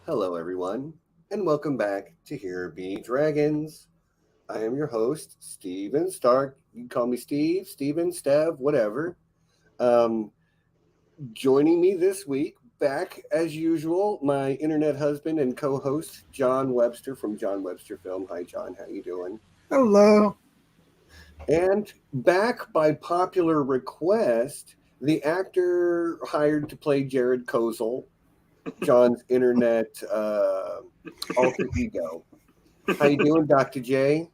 Hello, everyone, and welcome back to Here Be Dragons. I am your host, Steven Stark. You can call me Steve, Steven, Stev, whatever. Um, Joining me this week, back as usual, my internet husband and co-host, John Webster from John Webster Film. Hi, John. How you doing? Hello. And back by popular request, the actor hired to play Jared Kozal, John's internet alter ego. How you doing, Dr. J?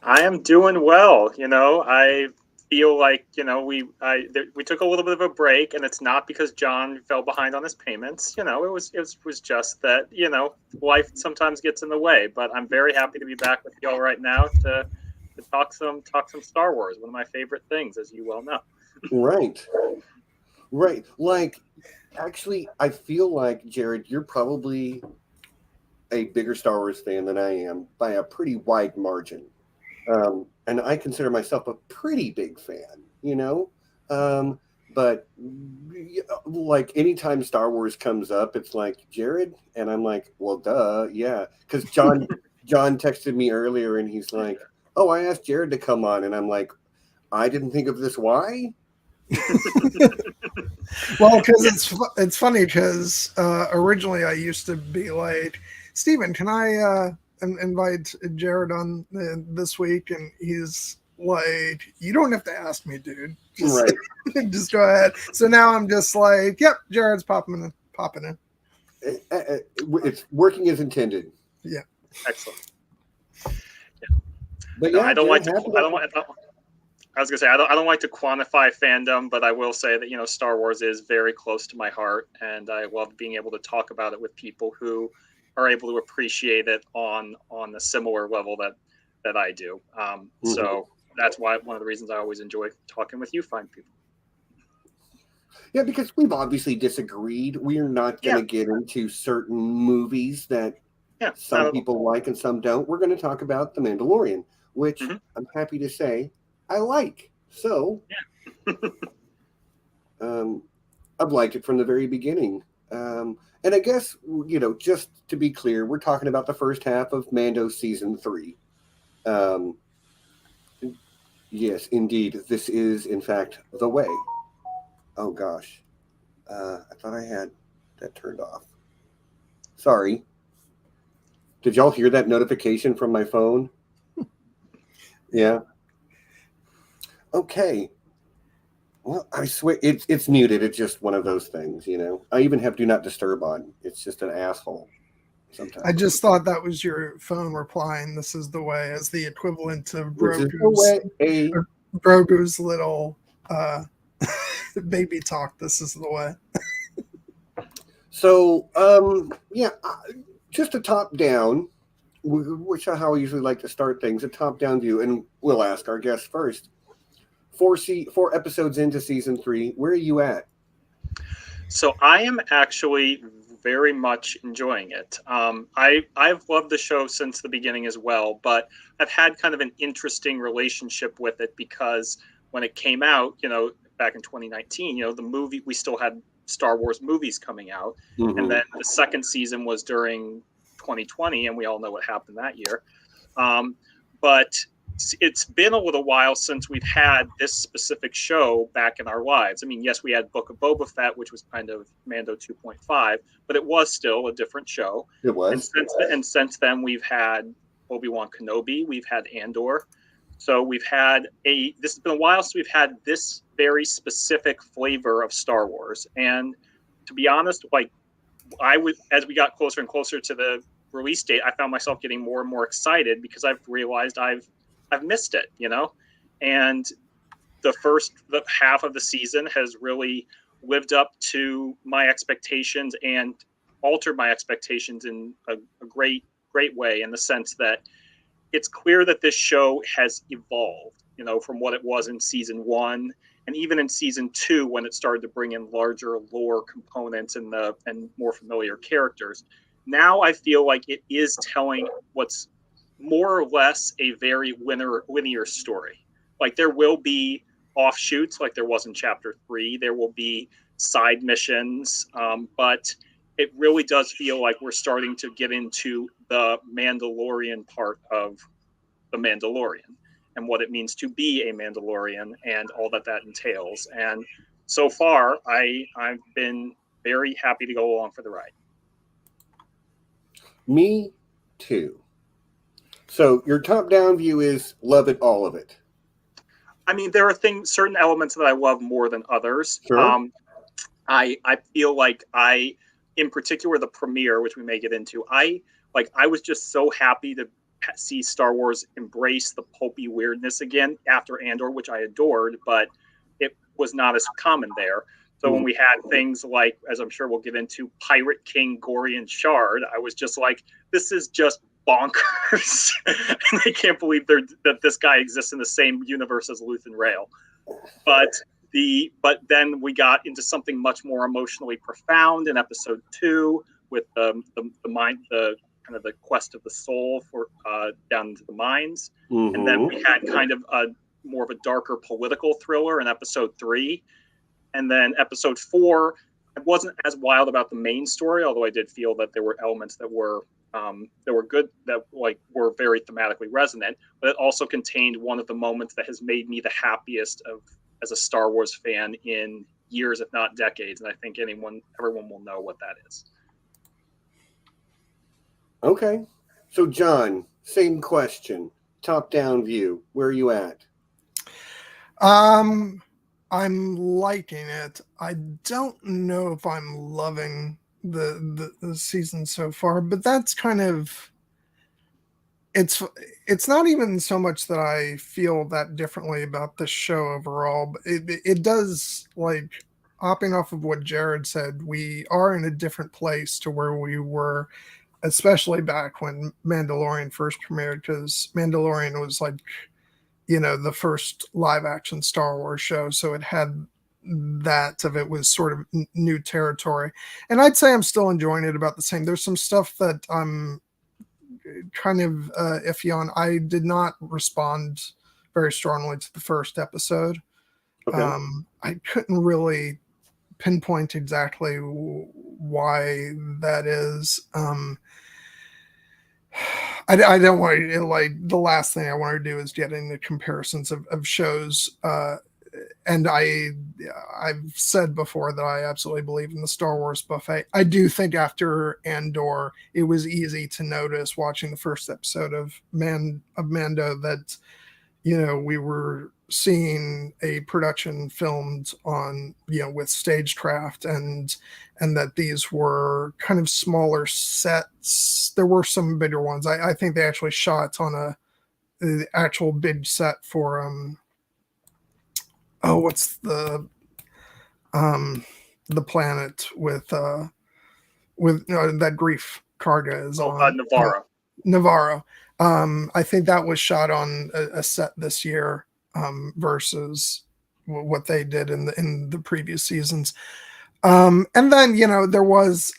I am doing well. I feel like we took a little bit of a break, and it's not because John fell behind on his payments. It was just that life sometimes gets in the way. But I'm very happy to be back with y'all right now to talk some Star Wars, one of my favorite things, as you well know. Right. Right. Like, actually, I feel like, Jared, you're probably a bigger Star Wars fan than I am by a pretty wide margin. And I consider myself a pretty big fan. But like anytime Star Wars comes up, it's like, Jared, and I'm like, well, duh, yeah, because John texted me earlier, and he's like, oh, I asked Jared to come on, and I'm like, I didn't think of this. Why? Well, because it's funny because originally I used to be like, Steven, can I invite Jared on this week? And he's like, you don't have to ask me, dude. Just, Right. just go ahead. So now I'm just like, yep, Jared's popping in. It's working as intended. Yeah. Excellent. But No, yeah, I don't Jared, like to. happy I was gonna say I don't like to quantify fandom, but I will say that Star Wars is very close to my heart, and I love being able to talk about it with people who are able to appreciate it on a similar level that I do. So that's why one of the reasons I always enjoy talking with you fine people. Yeah, because we've obviously disagreed. We're not going to get into certain movies that some people like and some don't. We're going to talk about The Mandalorian, which I'm happy to say I like. So I've liked it from the very beginning. And I guess, just to be clear, we're talking about the first half of Mando Season 3. Yes, indeed. This is, in fact, the way. Oh, gosh. I thought I had that turned off. Sorry. Did y'all hear that notification from my phone? Yeah. Okay. Well, I swear it's muted. It's just one of those things, I even have Do Not Disturb on. It's just an asshole. Sometimes. I just thought that was your phone replying, "This is the way," as the equivalent of Grogu's little baby talk. This is the way. So, just a top down, which is how I usually like to start things, a top down view, and we'll ask our guests first. 4 episodes into season 3, where are you at? So I am actually very much enjoying it. I've loved the show since the beginning as well, but I've had kind of an interesting relationship with it because when it came out, back in 2019, the movie, we still had Star Wars movies coming out, and then the second season was during 2020, and we all know what happened that year. But it's been a little while since we've had this specific show back in our lives. I mean, yes, we had Book of Boba Fett, which was kind of Mando 2.5, but it was still a different show. It was. And since then, we've had Obi-Wan Kenobi, we've had Andor. So this has been a while since we've had this very specific flavor of Star Wars. And to be honest, as we got closer and closer to the release date, I found myself getting more and more excited because I've realized I've missed it, and the half of the season has really lived up to my expectations and altered my expectations in a great way, in the sense that it's clear that this show has evolved, from what it was in season 1 and even in season 2, when it started to bring in larger lore components and more familiar characters. Now I feel like it is telling what's more or less a very linear story. Like, there will be offshoots, like there was in chapter 3. There will be side missions, but it really does feel like we're starting to get into the Mandalorian part of the Mandalorian and what it means to be a Mandalorian and all that entails. And so far, I've been very happy to go along for the ride. Me too. So your top-down view is love it, all of it. I mean, there are certain elements that I love more than others. Sure. I feel like in particular, the premiere, which we may get into, I was just so happy to see Star Wars embrace the pulpy weirdness again after Andor, which I adored, but it was not as common there. So when we had things like, as I'm sure we'll get into, Pirate King Gorian Shard, I was just like, this is just bonkers. And I can't believe that this guy exists in the same universe as Luthen Rail. But then we got into something much more emotionally profound in episode 2 with the kind of the quest of the soul for down into the mines. Mm-hmm. And then we had kind of more of a darker political thriller in episode 3. And then episode 4, I wasn't as wild about the main story, although I did feel that there were elements that were good, that were very thematically resonant. But it also contained one of the moments that has made me the happiest as a Star Wars fan in years, if not decades. And I think everyone will know what that is. Okay. So John, same question. Top-down view. Where are you at? I'm liking it. I don't know if I'm loving the season so far, but that's kind of it's not even so much that I feel that differently about the show overall, but it does, like, hopping off of what Jared said, we are in a different place to where we were, especially back when Mandalorian first premiered, because Mandalorian was like, the first live action Star Wars show. So it had that of it was sort of new territory. And I'd say I'm still enjoying it about the same. There's some stuff that I'm kind of iffy on. I did not respond very strongly to the first episode. Okay. I couldn't really pinpoint exactly why that is. I don't want to, like, the last thing I want to do is get into comparisons of shows. And I've said before that I absolutely believe in the Star Wars buffet. I do think after Andor, it was easy to notice watching the first episode of Mando that, we were seeing a production filmed on, with stagecraft, and that these were kind of smaller sets. There were some bigger ones. I think they actually shot on the actual big set for what's the planet with that Grief Karga is on? Navarro. I think that was shot on a set this year versus what they did in the previous seasons. And then, there was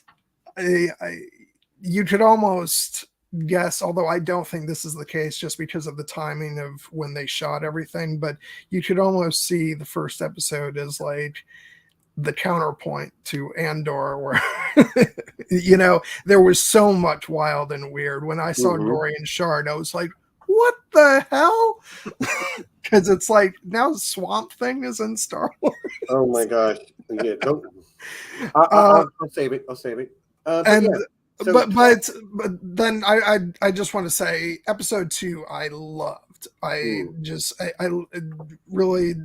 you could almost guess, although I don't think this is the case just because of the timing of when they shot everything, but you could almost see the first episode as like the counterpoint to Andor, where there was so much wild and weird. When I saw Gorian Shard, I was like, what the hell? Because it's like, now Swamp Thing is in Star Wars. Oh my gosh. Yeah, I'll save it. But then I just want to say episode 2 I loved. I really,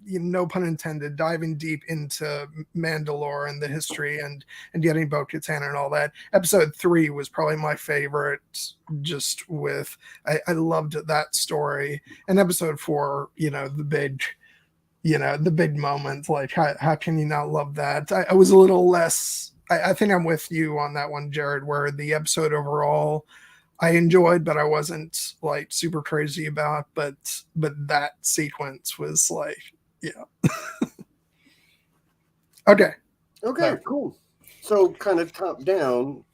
no pun intended, diving deep into Mandalore and the history and getting Bo-Katan and all that. Episode 3 was probably my favorite, just with I loved that story. And episode 4, the big moment, like how can you not love that? I was a little less. I think I'm with you on that one, Jared, where the episode overall I enjoyed, but I wasn't like super crazy about. But that sequence was like, yeah. Okay, cool. So kind of top down,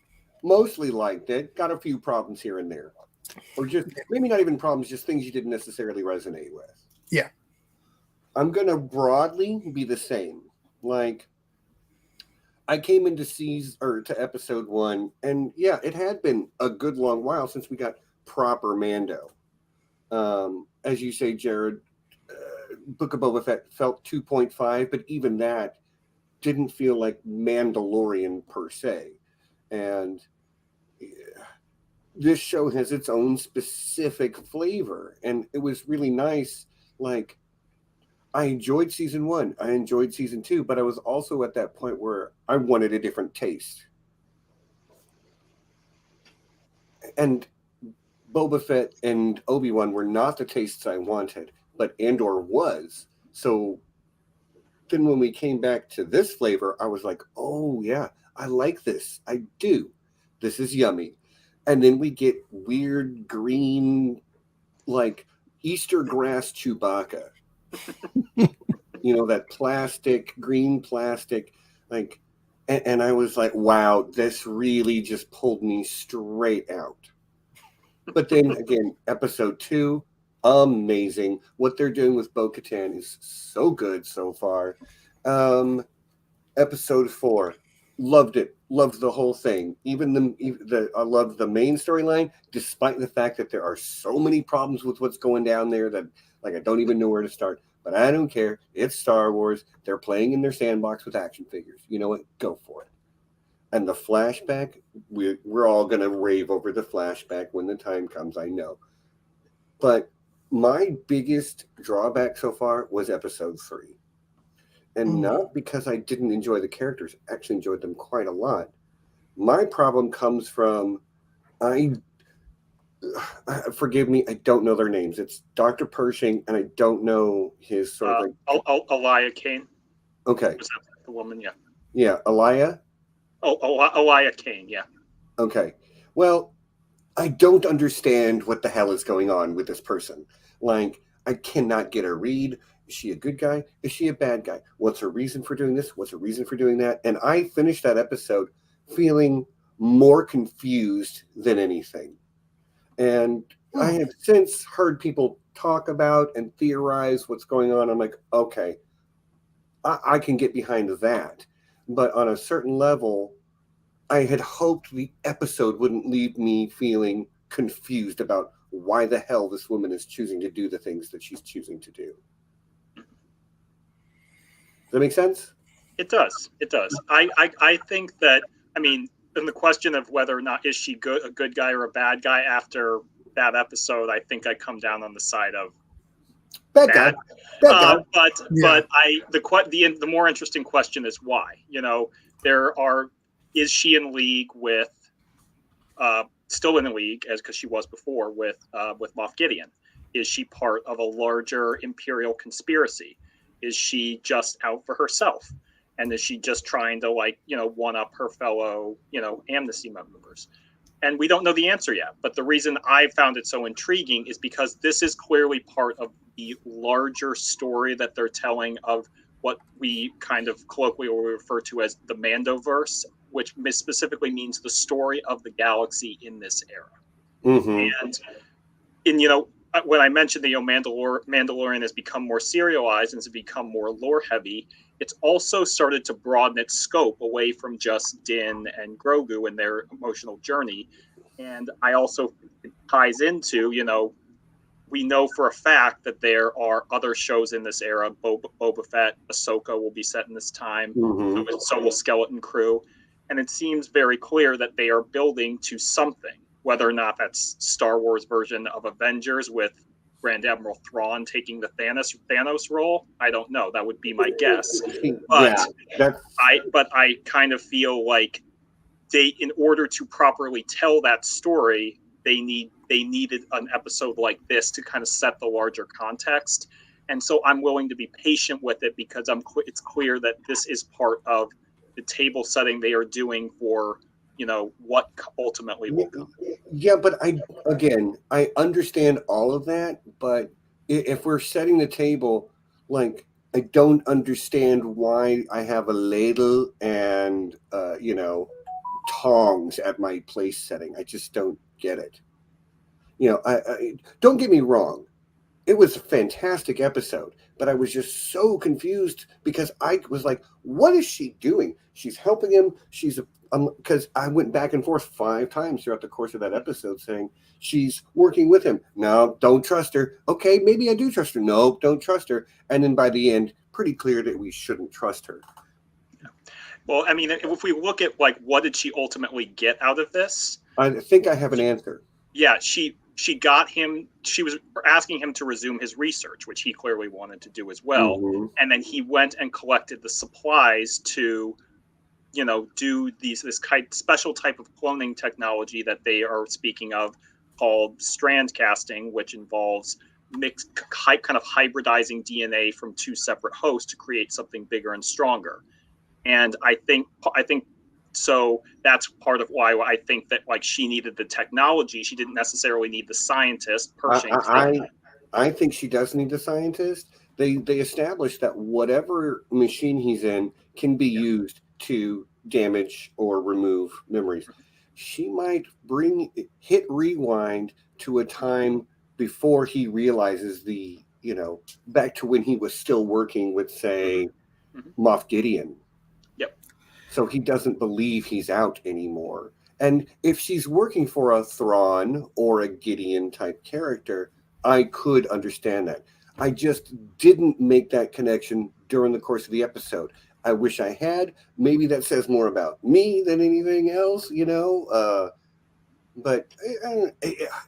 mostly liked it. Got a few problems here and there, or just maybe not even problems, just things you didn't necessarily resonate with. Yeah, I'm gonna broadly be the same. Like, I came into to episode 1, and yeah, it had been a good long while since we got proper Mando. As you say, Jared, Book of Boba Fett felt 2.5, but even that didn't feel like Mandalorian per se. And this show has its own specific flavor, and it was really nice. Like, I enjoyed season 1, I enjoyed season 2, but I was also at that point where I wanted a different taste. And Boba Fett and Obi-Wan were not the tastes I wanted, but Andor was. So then when we came back to this flavor, I was like, oh yeah, I like this. I do. This is yummy. And then we get weird green, like Easter grass Chewbacca. You know, that green plastic, like, and I was like, wow, this really just pulled me straight out. But then again, episode 2, amazing. What they're doing with Bo-Katan is so good so far. Episode 4, loved it. Loved the whole thing. I loved the main storyline, despite the fact that there are so many problems with what's going down there that, like, I don't even know where to start. But I don't care. It's Star Wars. They're playing in their sandbox with action figures. You know what? Go for it. And the flashback, we're all going to rave over the flashback when the time comes, I know. But my biggest drawback so far was episode 3. And not because I didn't enjoy the characters. I actually enjoyed them quite a lot. My problem comes from, forgive me, I don't know their names. It's Dr. Pershing, and I don't know his sort of like... Elia Kane. Okay. Was that the woman? Yeah. Yeah, Elia? Elia Kane, yeah. Okay. Well, I don't understand what the hell is going on with this person. Like, I cannot get a read. Is she a good guy? Is she a bad guy? What's her reason for doing this? What's her reason for doing that? And I finished that episode feeling more confused than anything. And I have since heard people talk about and theorize what's going on. I'm like, okay, I can get behind that. But on a certain level, I had hoped the episode wouldn't leave me feeling confused about why the hell this woman is choosing to do the things that she's choosing to do. Does that make sense? It does. It does. I think that, I mean, in the question of whether or not is she a good guy or a bad guy after that episode, I think I come down on the side of bad guy. Bad guy. But the more interesting question is why. You know, is she in league with still in the league because she was before with Moff Gideon? Is she part of a larger imperial conspiracy? Is she just out for herself? And is she just trying to, like, you know, one up her fellow, you know, Amnesty members? And we don't know the answer yet. But the reason I found it so intriguing is because this is clearly part of the larger story that they're telling of what we kind of colloquially will refer to as the Mandoverse, which specifically means the story of the galaxy in this era. Mm-hmm. And you know, when I mentioned that, you know, Mandalorian has become more serialized and has become more lore heavy, it's also started to broaden its scope away from just Din and Grogu and their emotional journey. And I also, it ties into, you know, we know for a fact that there are other shows in this era. Boba Fett, Ahsoka will be set in this time. Mm-hmm. So will Skeleton Crew. And it seems very clear that they are building to something, whether or not that's Star Wars version of Avengers with Grand Admiral Thrawn taking the Thanos role. I don't know. That would be my guess. But yeah, I kind of feel like in order to properly tell that story, they needed an episode like this to kind of set the larger context. And so I'm willing to be patient with it because it's clear that this is part of the table setting they are doing for, you know, what ultimately will come. Yeah, but I understand all of that, but if we're setting the table, like, I don't understand why I have a ladle and you know, tongs at my place setting. I just don't get it. You know, I don't get me wrong. it was a fantastic episode, but I was just so confused because I was like, what is she doing? She's helping him. She's because I went back and forth 5 times throughout the course of that episode saying she's working with him. No, don't trust her. Okay, maybe I do trust her. No, don't trust her. And then by the end, pretty clear that we shouldn't trust her. Well, I mean, if we look at like what did she ultimately get out of this? I think I have an answer. Yeah, she got him. She was asking him to resume his research, which he clearly wanted to do as well. Mm-hmm. And then he went and collected the supplies to, do this special type of cloning technology that they are speaking of, called strand casting, which involves kind of hybridizing DNA from 2 separate hosts to create something bigger and stronger. And I think so that's part of why I think that like she needed the technology. She didn't necessarily need the scientist. I think she does need the scientist. They established that whatever machine he's in can be used to damage or remove memories. She might hit rewind to a time before he realizes back to when he was still working with, say, Moff Gideon. Yep. So he doesn't believe he's out anymore. And if she's working for a Thrawn or a Gideon type character, I could understand that. I just didn't make that connection during the course of the episode. I wish I had. Maybe that says more about me than anything else, But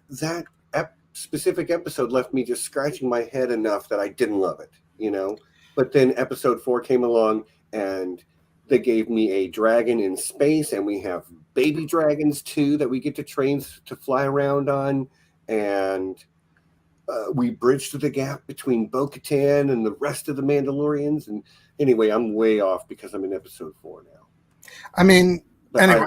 that specific episode left me just scratching my head enough that I didn't love it, But then episode 4 came along and they gave me a dragon in space, and we have baby dragons too that we get to train to fly around on, and we bridged the gap between Bo-Katan and the rest of the Mandalorians. And anyway, I'm way off because I'm in episode 4 now. I mean, anyway,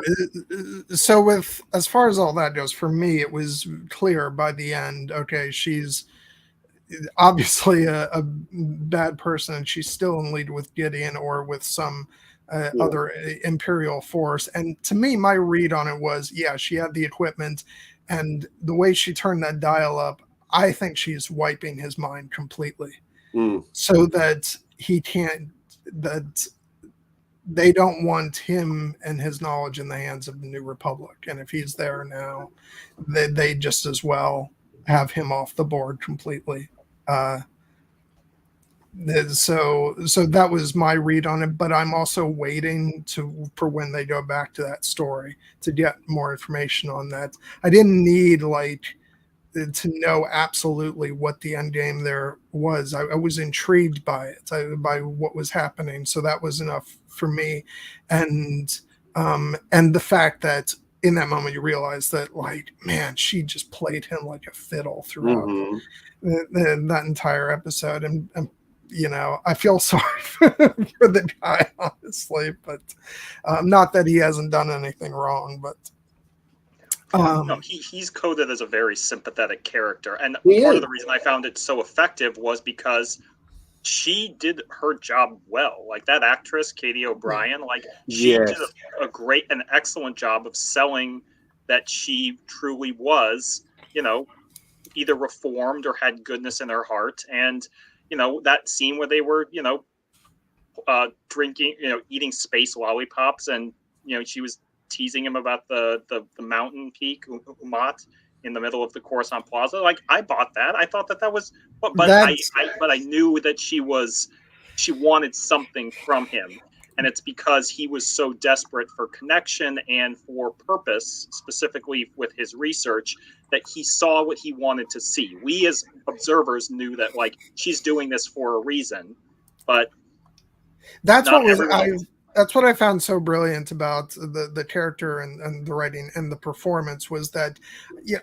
so with as far as all that goes, for me, it was clear by the end. Okay, she's obviously a bad person, and she's still in league with Gideon or with some other Imperial force. And to me, my read on it was, yeah, she had the equipment, and the way she turned that dial up, I think she's wiping his mind completely, so that he can't. That they don't want him and his knowledge in the hands of the New Republic, and if he's there now, they just as well have him off the board completely. So that was my read on it, but I'm also waiting for when they go back to that story to get more information on that. I didn't need to know absolutely what the end game there was. I was intrigued by it, by what was happening, so that was enough for me. And the fact that in that moment you realize that, like, man, she just played him like a fiddle throughout that entire episode, and I feel sorry for the guy, honestly, but not that he hasn't done anything wrong, but no, he's coded as a very sympathetic character, and part of the reason I found it so effective was because she did her job well. Like that actress, Katie O'Brien, like she did an excellent job of selling that she truly was, either reformed or had goodness in her heart. And that scene where they were, drinking, eating space lollipops, and she was teasing him about the mountain peak Umat in the middle of the Coruscant Plaza. Like, I bought that. I thought that was, but I knew that she wanted something from him, and it's because he was so desperate for connection and for purpose, specifically with his research, that he saw what he wanted to see. We as observers knew that, like, she's doing this for a reason, but that's what I found so brilliant about the character and the writing and the performance was that,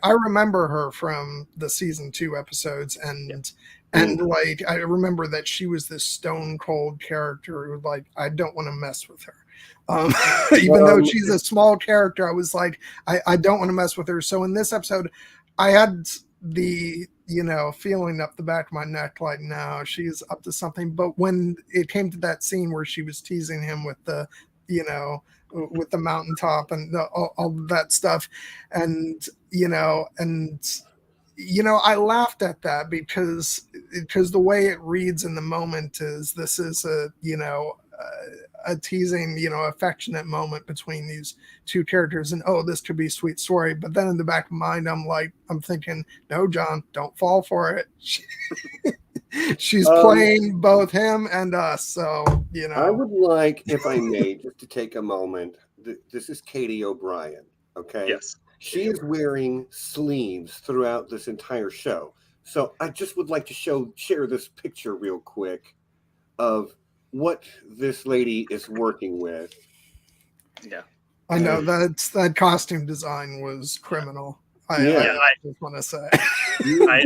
I remember her from the season 2 episodes, and like, I remember that she was this stone cold character who, like, I don't want to mess with her. Even though she's a small character, I was like, I don't want to mess with her. So in this episode, I had the feeling up the back of my neck, like, no, she's up to something. But when it came to that scene where she was teasing him with the with the mountaintop and all that stuff, and I laughed at that because the way it reads in the moment is this is a teasing, affectionate moment between these two characters, and this could be a sweet story. But then in the back of my mind, I'm thinking, no, John, don't fall for it. She's playing both him and us, so I would like, if I may, just to take a moment. This is Katie O'Brien, okay? Yes. She is wearing sleeves throughout this entire show. So I just would like to share this picture real quick of what this lady is working with. Yeah. I know that costume design was criminal. I just want to say.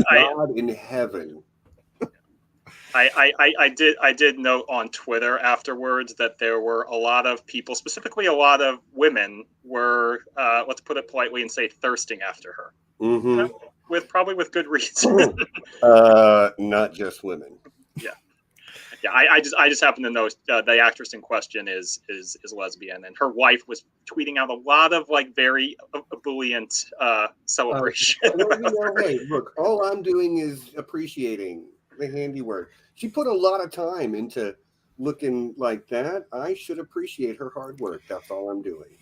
God in heaven. I did note on Twitter afterwards that there were a lot of people, specifically a lot of women, were let's put it politely and say thirsting after her. Mm-hmm. Probably with good reason. Not just women. Yeah. I just happen to know the actress in question is lesbian, and her wife was tweeting out a lot of very ebullient celebration. Hey, look, all I'm doing is appreciating the handiwork. She put a lot of time into looking like that. I should appreciate her hard work. That's all I'm doing.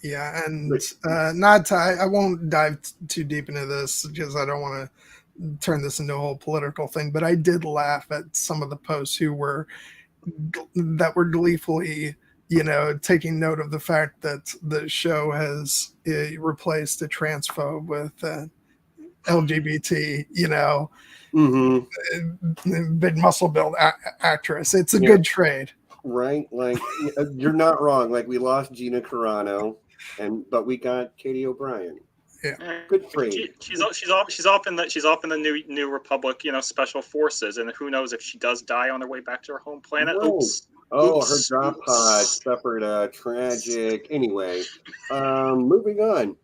Yeah, and I won't dive too deep into this because I don't want to turn this into a whole political thing, but I did laugh at some of the posts who were gleefully, taking note of the fact that the show has replaced a transphobe with LGBT, big muscle build actress. It's a good trade. Right? You're not wrong. We lost Gina Carano, but we got Katie O'Brien. Yeah, good trade. She's off in the New Republic, Special Forces, and who knows if she does die on her way back to her home planet. Whoa. Her drop pod suffered a tragic. Anyway, moving on.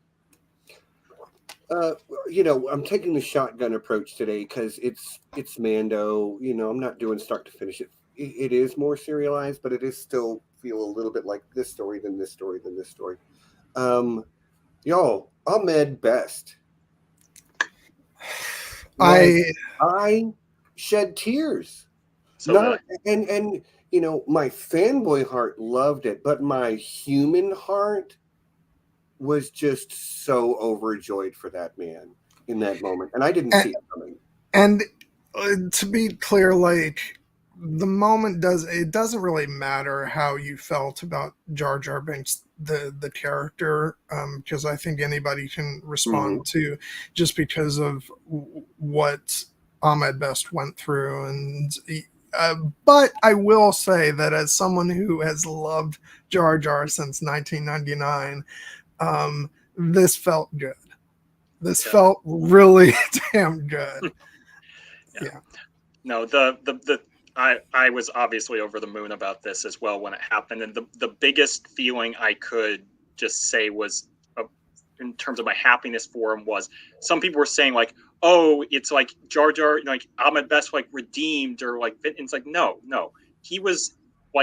I'm taking the shotgun approach today because it's Mando. I'm not doing start to finish it. It is more serialized, but it is still feel a little bit like this story than this story than this story. Y'all, Ahmed Best. I shed tears. So and my fanboy heart loved it, but my human heart was just so overjoyed for that man in that moment, and I didn't see it coming. And to be clear, the moment doesn't really matter how you felt about Jar Jar Binks, the character, because I think anybody can respond to just because of what Ahmed Best went through, and but I will say that as someone who has loved Jar Jar since 1999. This felt good. This felt really damn good. Yeah. No, I was obviously over the moon about this as well when it happened, and the biggest feeling I could just say was, in terms of my happiness for him, was some people were saying it's Jar Jar, Ahmed Best redeemed, or it's no, he was.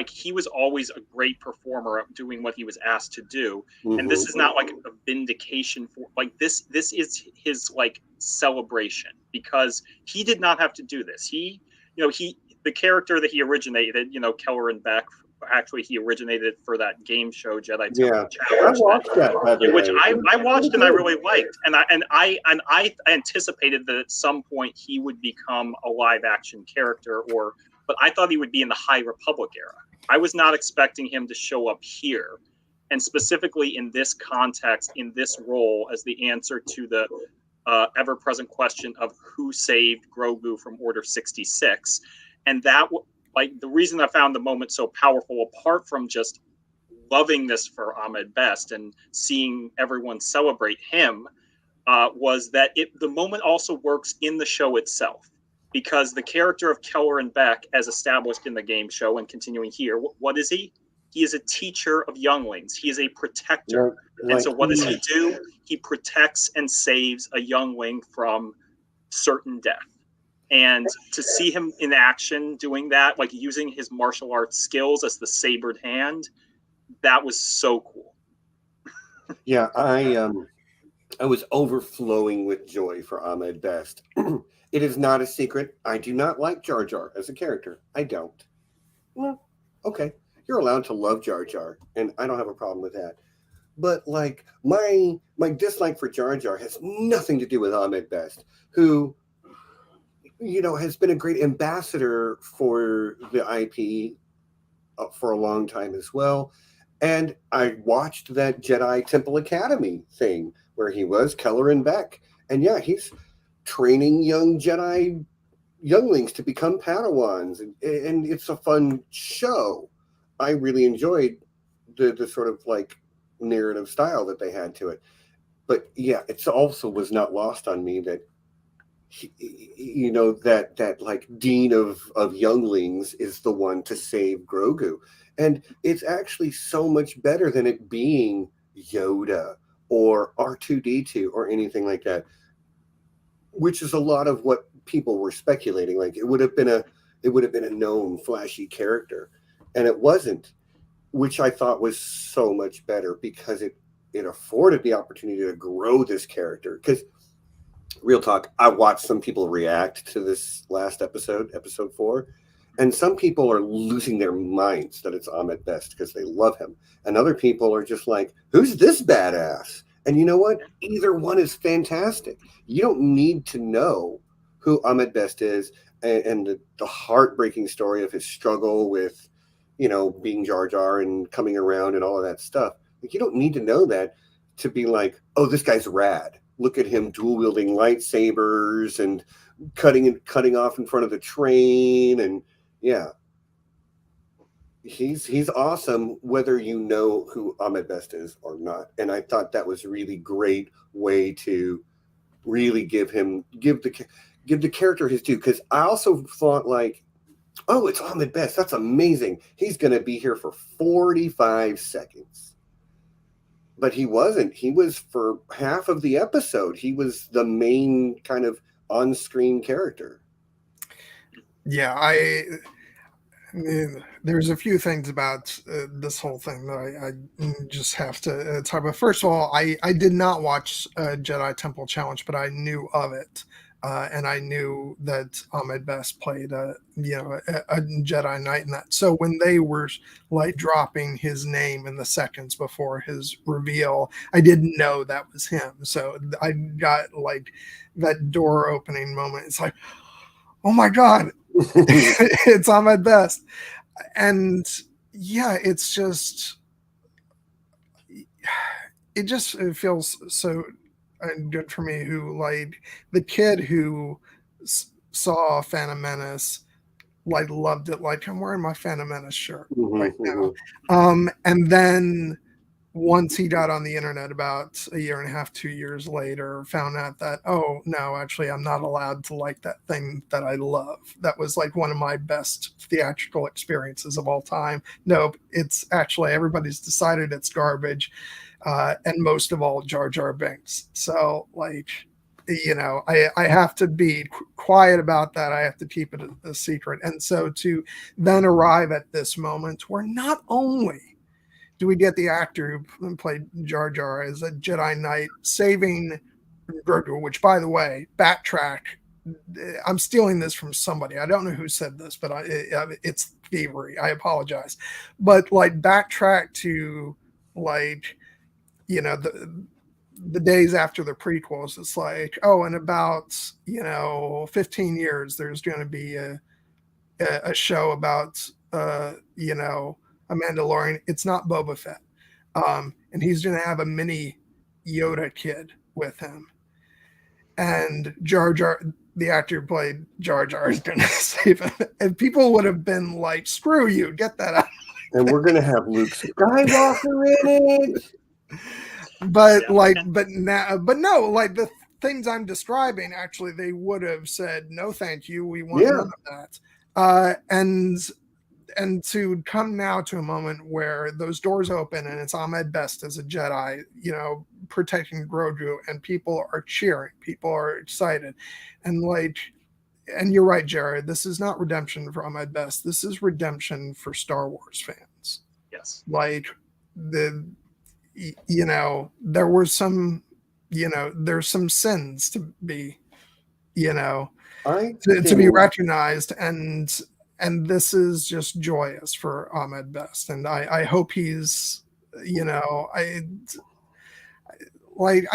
He was always a great performer at doing what he was asked to do. And this is not a vindication for this is his celebration, because he did not have to do this. The character that he originated, Keller and Beck, actually he originated for that game show Jedi Challenge, I watched that, by the which way. I watched and I really liked, and I anticipated that at some point he would become a live action character, but I thought he would be in the High Republic era. I was not expecting him to show up here, and specifically in this context, in this role, as the answer to the ever-present question of who saved Grogu from Order 66. And that, the reason I found the moment so powerful, apart from just loving this for Ahmed Best and seeing everyone celebrate him, was that the moment also works in the show itself. Because the character of Keller and Beck, as established in the game show and continuing here, what is he? He is a teacher of younglings. He is a protector. And so what does he do? He protects and saves a youngling from certain death. And to see him in action doing that, using his martial arts skills as the sabered hand, that was so cool. Yeah, I was overflowing with joy for Ahmed Best. It is not a secret. I do not like Jar Jar as a character. I don't. Well, okay. You're allowed to love Jar Jar, and I don't have a problem with that. But like my dislike for Jar Jar has nothing to do with Ahmed Best, who has been a great ambassador for the IP for a long time as well. And I watched that Jedi Temple Academy thing where he was Kelleran Beck. And yeah, he's training young Jedi younglings to become Padawans. And it's a fun show. I really enjoyed the sort of like narrative style that they had to it. But yeah, it also was not lost on me that that like dean of younglings is the one to save Grogu, and it's actually so much better than it being Yoda or R2D2 or anything like that, which is a lot of what people were speculating. Like it would have been a known flashy character, and it wasn't, which I thought was so much better because it afforded the opportunity to grow this character. Because real talk, I watched some people react to this last episode 4, and some people are losing their minds that it's Ahmed Best because they love him, and other people are just like, who's this badass? And you know what? Either one is fantastic. You don't need to know who Ahmed Best is and the heartbreaking story of his struggle with, being Jar Jar and coming around and all of that stuff. Like, you don't need to know that to be like, oh, this guy's rad. Look at him dual wielding lightsabers and cutting off in front of the train, and yeah, he's awesome whether you know who Ahmed Best is or not. And I thought that was a really great way to really give the character his due, because I also thought like, oh, it's Ahmed Best, that's amazing, he's going to be here for 45 seconds. But he wasn't. He was for half of the episode. He was the main kind of on-screen character. Yeah, I mean, there's a few things about this whole thing that I just have to talk about. First of all, I did not watch Jedi Temple Challenge, but I knew of it. And I knew that Ahmed Best played a Jedi Knight in that. So when they were like dropping his name in the seconds before his reveal, I didn't know that was him. So I got like that door opening moment. It's like, oh my God, it's Ahmed Best. And yeah, it feels so good for me, who like the kid who saw Phantom Menace like loved it. Like, I'm wearing my Phantom Menace shirt right now. And then once he got on the internet about a year and a half, 2 years later, found out that, oh no, actually I'm not allowed to like that thing that I love. That was like one of my best theatrical experiences of all time. Nope, it's actually, everybody's decided it's garbage. And most of all, Jar Jar Binks. So, like, I have to be quiet about that. I have to keep it a secret. And so to then arrive at this moment where not only do we get the actor who played Jar Jar as a Jedi Knight saving Grogu, which, by the way, backtrack. I'm stealing this from somebody. I don't know who said this, but it's thievery. I apologize. But like, backtrack to like, the days after the prequels. It's like, oh, in about 15 years there's going to be a show about a Mandalorian. It's not Boba Fett, and he's going to have a mini Yoda kid with him, and Jar Jar, the actor who played Jar Jar, is going to save him, and people would have been like, screw you, get that out. And we're going to have Luke Skywalker in it. But no, like the things I'm describing, actually, they would have said, no, thank you. We want none of that. And to come now to a moment where those doors open and it's Ahmed Best as a Jedi, protecting Grogu, and people are cheering, people are excited. And you're right, Jared, this is not redemption for Ahmed Best. This is redemption for Star Wars fans. Yes. Like there were some there's some sins to be, to think be recognized, and this is just joyous for Ahmed Best, and I hope he's, I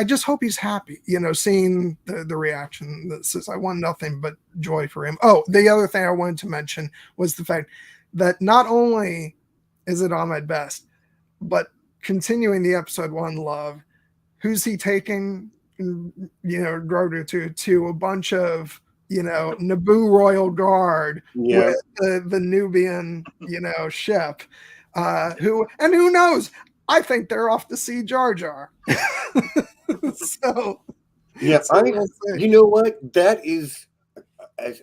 just hope he's happy, seeing the reaction that says, I want nothing but joy for him. Oh, the other thing I wanted to mention was the fact that not only is it Ahmed Best, but continuing the episode 1 love, who's he taking, Grogu to a bunch of, Naboo Royal Guard with the Nubian, ship, who knows? I think they're off to see Jar Jar. So you know what? That is,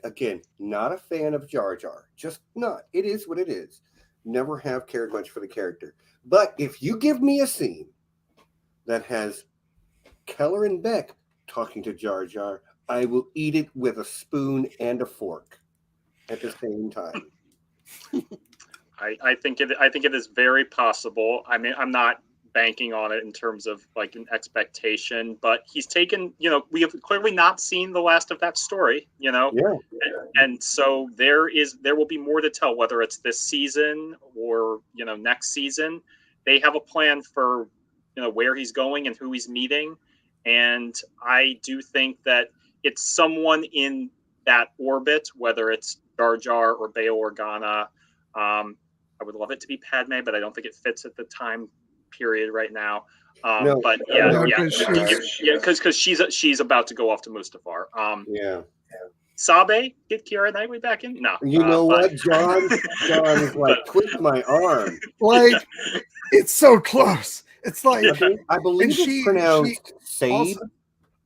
again, not a fan of Jar Jar. Just not. It is what it is. Never have cared much for the character. But if you give me a scene that has Keller and Beck talking to Jar Jar, I will eat it with a spoon and a fork at the same time. I think it is very possible. I mean, I'm not banking on it in terms of like an expectation, but he's taken, we have clearly not seen the last of that story, and so there will be more to tell, whether it's this season or, next season. They have a plan for, where he's going and who he's meeting. And I do think that it's someone in that orbit, whether it's Jar Jar or Bail Organa. I would love it to be Padme, but I don't think it fits at the time period right now. Because she's about to go off to Mustafar. Sabe, get Keira Knightley back in? No. You know what, John? John is like, twist my arm. Like, it's so close. It's like, I believe it's pronounced Sabe.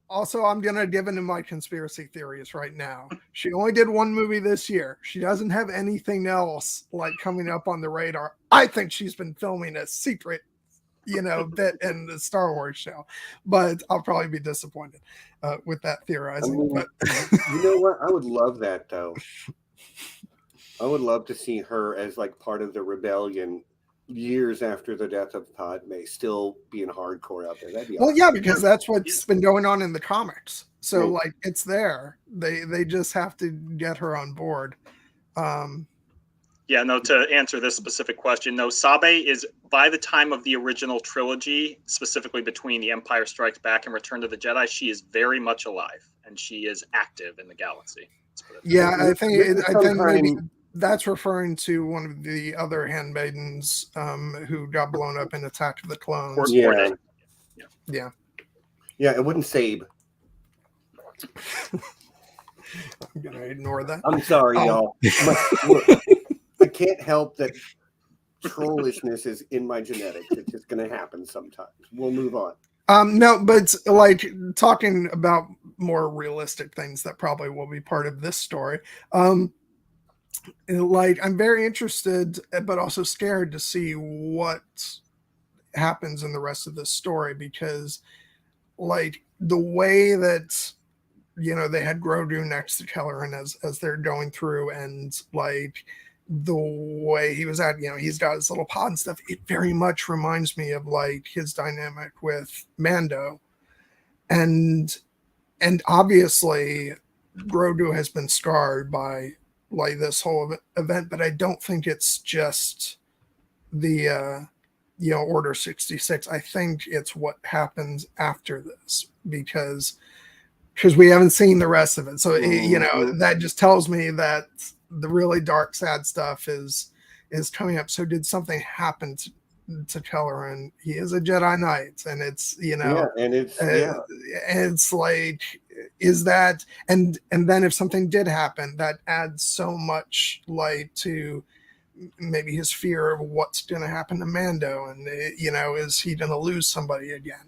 Also, I'm going to give into my conspiracy theories right now. She only did one movie this year. She doesn't have anything else like coming up on the radar. I think she's been filming a secret, bit in the Star Wars show. But I'll probably be disappointed with that theorizing. But you know what? I would love that, though. I would love to see her as like part of the rebellion years after the death of Padme, still being hardcore out there. That'd be awesome. Yeah, because that's what's been going on in the comics. So like, it's there. They just have to get her on board. To answer this specific question, no, Sabe is, by the time of the original trilogy, specifically between The Empire Strikes Back and Return to the Jedi, she is very much alive and she is active in the galaxy. I think maybe that's referring to one of the other handmaidens who got blown up in Attack of the Clones. Yeah, it wouldn't Sabe. I'm gonna ignore that. I'm sorry, y'all. I can't help that trollishness is in my genetics. It's just gonna happen sometimes. We'll move on. No, but like talking about more realistic things that probably will be part of this story. Like, I'm very interested, but also scared to see what happens in the rest of this story, because like the way that, they had Grogu next to Kelleran as they're going through, and like the way he was at, he's got his little pod and stuff. It very much reminds me of like his dynamic with Mando. And obviously Grogu has been scarred by like this whole event, but I don't think it's just the Order 66. I think it's what happens after this, because we haven't seen the rest of it. So that just tells me that the really dark, sad stuff is coming up. So did something happen to Kelleran? He is a Jedi Knight, and it's it's like, is that, and then if something did happen, that adds so much light to maybe his fear of what's going to happen to Mando, and is he going to lose somebody again?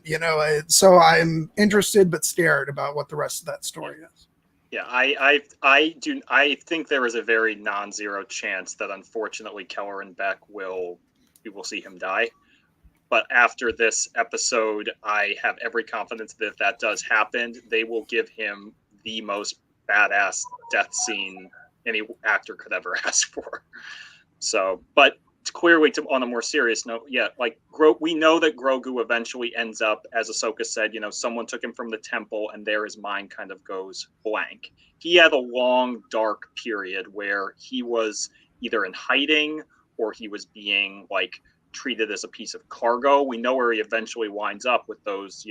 So I'm interested but scared about what the rest of that story is. Yeah, I think there is a very non-zero chance that unfortunately Kelleran Beck we will see him die. But after this episode, I have every confidence that if that does happen, they will give him the most badass death scene any actor could ever ask for. So, but clearly, on a more serious note, yeah, like we know that Grogu eventually ends up, as Ahsoka said, someone took him from the temple, and there his mind kind of goes blank. He had a long, dark period where he was either in hiding or he was being like treated as a piece of cargo. We know where he eventually winds up with those,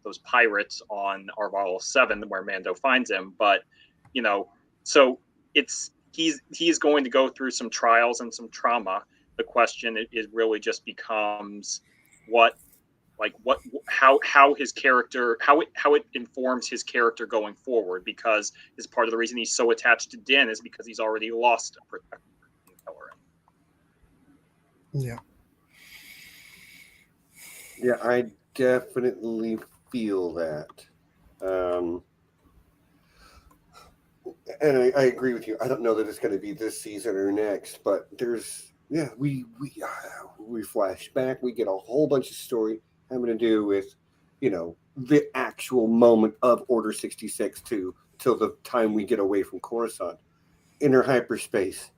those pirates on Arval 7, where Mando finds him. But, so he's going to go through some trials and some trauma. The question is really just becomes how his character, how it informs his character going forward, because is part of the reason he's so attached to Din is because he's already lost a protector. Yeah. Yeah, I definitely feel that. And I agree with you. I don't know that it's going to be this season or next, but we flash back. We get a whole bunch of story having to do with, the actual moment of Order 66 till the time we get away from Coruscant. Inner hyperspace.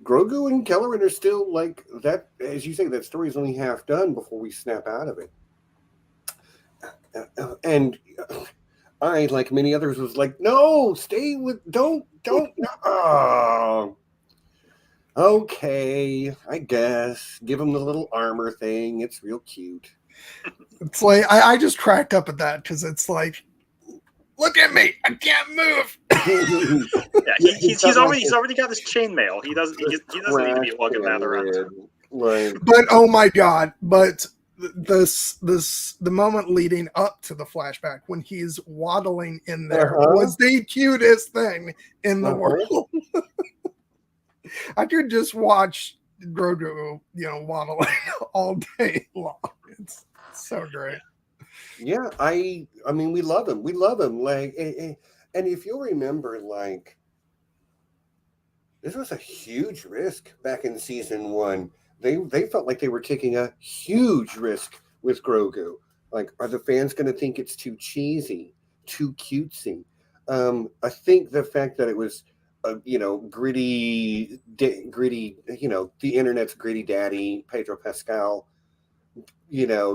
Grogu and Kelleran are still like that, as you say, that story's only half done before we snap out of it. And I, like many others, was like, no, stay with, don't. Oh, okay, I guess. Give him the little armor thing. It's real cute. It's like, I just cracked up at that because it's like, look at me, I can't move. Yeah, he's already got his chainmail. He doesn't need to be lugging that around. Right. But oh my god! But the moment leading up to the flashback when he's waddling in there was the cutest thing in the world. I could just watch Grogu, waddling all day long. It's so great. Yeah, I mean, we love him. Like, and if you'll remember, like, this was a huge risk back in season 1. They felt like they were taking a huge risk with Grogu. Like, are the fans going to think it's too cheesy, too cutesy? I think the fact that it was, gritty, the internet's gritty daddy, Pedro Pascal,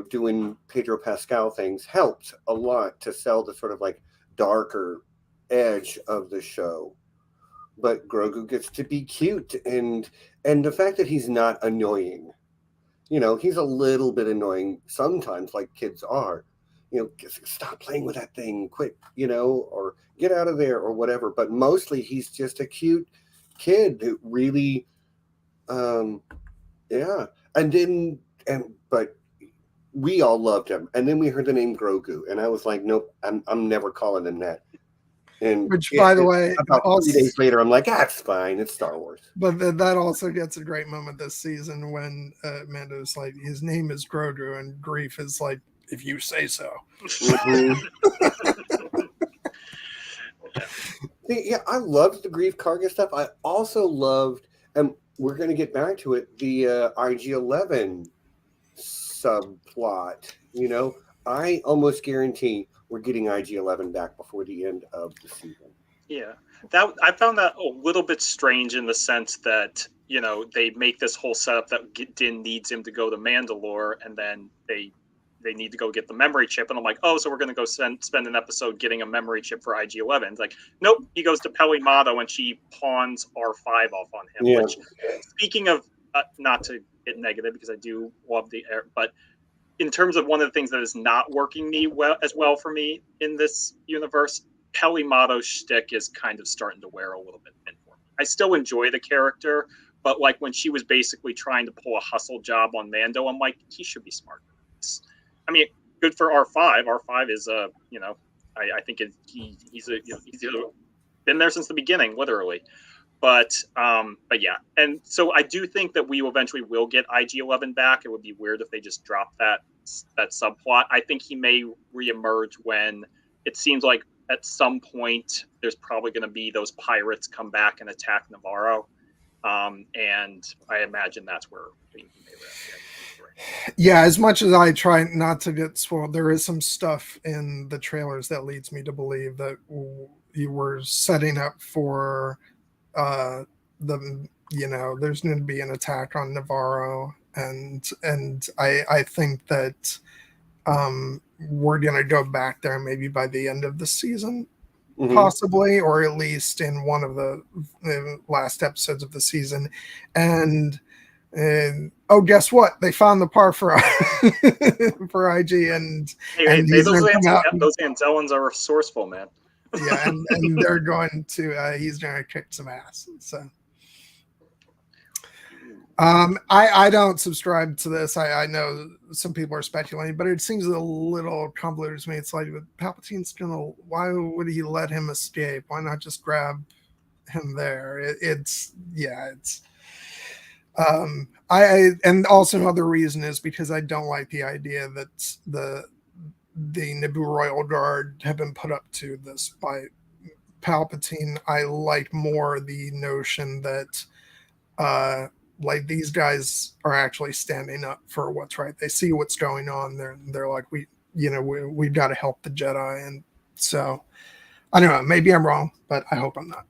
doing Pedro Pascal things helped a lot to sell the sort of like darker edge of the show. But Grogu gets to be cute, and the fact that he's not annoying, he's a little bit annoying sometimes, like kids are, stop playing with that thing, quit, or get out of there or whatever. But mostly he's just a cute kid who really, yeah. But we all loved him, and then we heard the name Grogu, and I was like, nope, I'm never calling him that. And which, by the way, about 3 days later, I'm like, it's fine, it's Star Wars. But that also gets a great moment this season when Mando's like, his name is Grogu, and Grief is like, if you say so. Yeah, I loved the Grief Karga stuff. I also loved, and we're going to get back to it, the IG-11 subplot. I almost guarantee we're getting IG-11 back before the end of the season. Yeah, I found that a little bit strange in the sense that they make this whole setup that Din needs him to go to Mandalore, and then they need to go get the memory chip, and I'm like, oh, so we're going to go spend an episode getting a memory chip for IG-11. It's like, nope, he goes to Peli Motto, and she pawns R5 off on him. Yeah. Which, speaking of, not to get negative because I do love the air, but in terms of one of the things that is not working as well for me in this universe, Peli Motto's shtick is kind of starting to wear a little bit thin for me. I still enjoy the character, but like when she was basically trying to pull a hustle job on Mando, I'm like, he should be smarter than this. I mean, good for R5. R5 is I think he's been there since the beginning, literally. But yeah, and so I do think that we eventually will get IG-11 back. It would be weird if they just dropped that subplot. I think he may reemerge when it seems like at some point there's probably going to be those pirates come back and attack Navarro, and I imagine that's where he may rest. Yeah, as much as I try not to get spoiled, there is some stuff in the trailers that leads me to believe that you were setting up for the there's going to be an attack on Navarro, and I think that we're going to go back there maybe by the end of the season, possibly, or at least in one of the last episodes of the season. And oh, guess what? They found the part for for IG, and those Antellans are resourceful, man. Yeah, and they're going to he's going to kick some ass. So I don't subscribe to this. I know some people are speculating, but it seems a little convoluted to me. It's like, Palpatine's gonna, why would he let him escape? Why not just grab him there? I and also another reason is because I don't like the idea that the Naboo Royal Guard have been put up to this by Palpatine. I like more the notion that like these guys are actually standing up for what's right. They see what's going on. They're like, we've got to help the Jedi. And so I don't know, maybe I'm wrong, but I hope I'm not.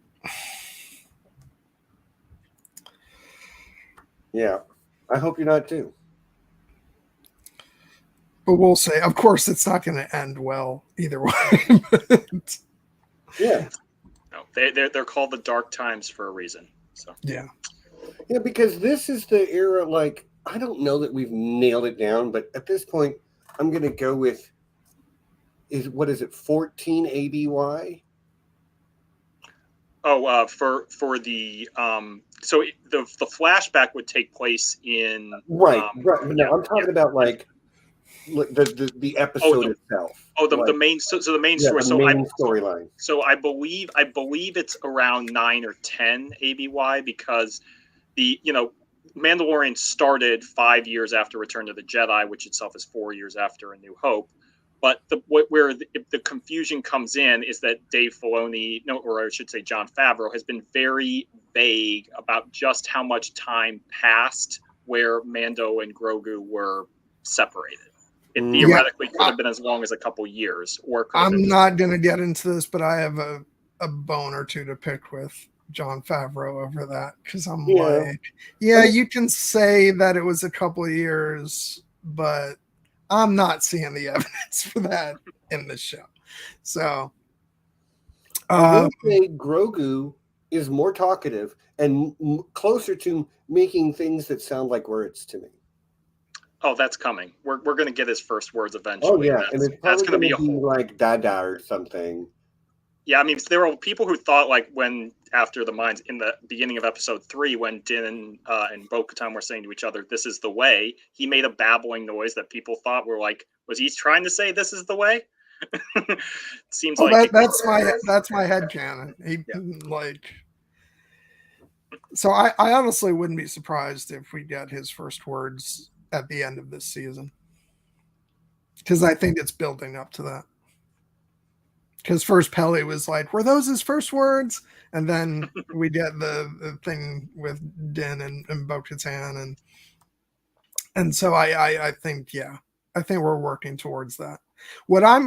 Yeah, I hope you're not too. But we'll say, of course, it's not going to end well either way. Yeah. No, they're called the dark times for a reason. So yeah. Yeah, because this is the era, like, I don't know that we've nailed it down, but at this point, I'm going to go with, what is it, 14 ABY? Oh, for the so the flashback would take place in right. No, I'm talking about like the episode itself. Oh, the main the main story. The main storyline. So I believe it's around 9 or 10 ABY, because the Mandalorian started 5 years after Return to the Jedi, which itself is 4 years after A New Hope. But where the confusion comes in is that Dave Filoni, or I should say Jon Favreau, has been very vague about just how much time passed where Mando and Grogu were separated. It theoretically could have been as long as a couple years. I'm not going to get into this, but I have a bone or two to pick with Jon Favreau over that, because I'm you can say that it was a couple of years, but I'm not seeing the evidence for that in the show. So I would say Grogu is more talkative and closer to making things that sound like words to me. Oh, that's coming. We're going to get his first words eventually. Oh yeah, and it's probably going to be a whole, like Dada or something. Yeah, I mean, there were people who thought, like, when after the mines in the beginning of episode 3, when Din and Bo-Katan were saying to each other, "This is the way," he made a babbling noise that people thought were like, was he trying to say "this is the way"? Seems like that's my headcanon. So I honestly wouldn't be surprised if we get his first words at the end of this season, because I think it's building up to that. Because first Peli was like, were those his first words? And then we get the thing with Din and Bo-Katan. And so I think, I think we're working towards that. What I'm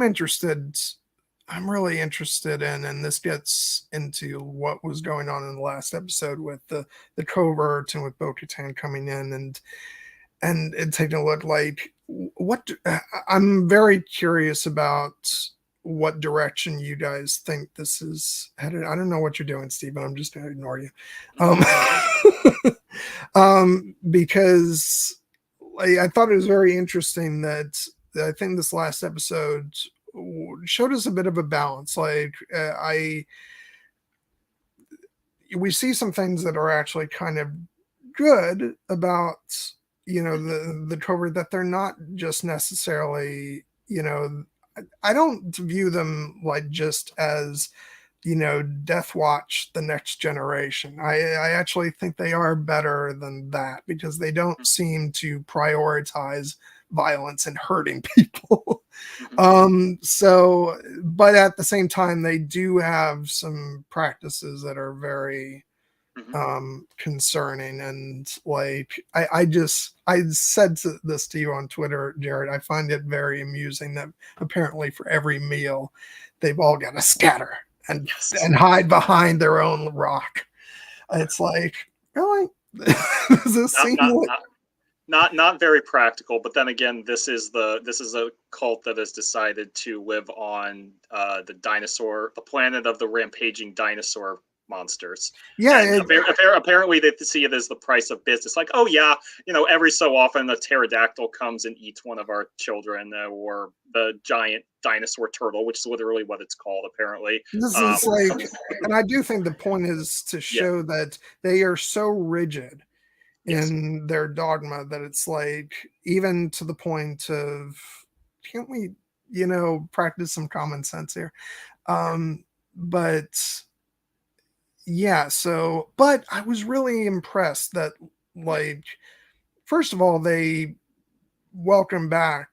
really interested in, and this gets into what was going on in the last episode with the covert and with Bo-Katan coming in and taking a look, like, I'm very curious about what direction you guys think this is headed. I don't know what you're doing, Stephen. I'm just going to ignore you. Because I thought it was very interesting that I think this last episode showed us a bit of a balance. Like, we see some things that are actually kind of good about, the covert, that they're not just necessarily, I don't view them like just as, Death Watch the Next Generation. I actually think they are better than that, because they don't seem to prioritize violence and hurting people. But at the same time, they do have some practices that are very concerning. And like, I said this to you on Twitter, Jared. I find it very amusing that apparently for every meal they've all got to scatter and hide behind their own rock. It's like, Really? Does this seem not very practical, but then again, this is a cult that has decided to live on the planet of the rampaging dinosaur monsters. Yeah, apparently they see it as the price of business. Like, oh yeah, every so often a pterodactyl comes and eats one of our children, or the giant dinosaur turtle, which is literally what it's called, apparently. This is like, and I do think the point is to show that they are so rigid in their dogma that it's like, even to the point of, can't we, practice some common sense here? But yeah, but I was really impressed that, like, first of all, they welcome back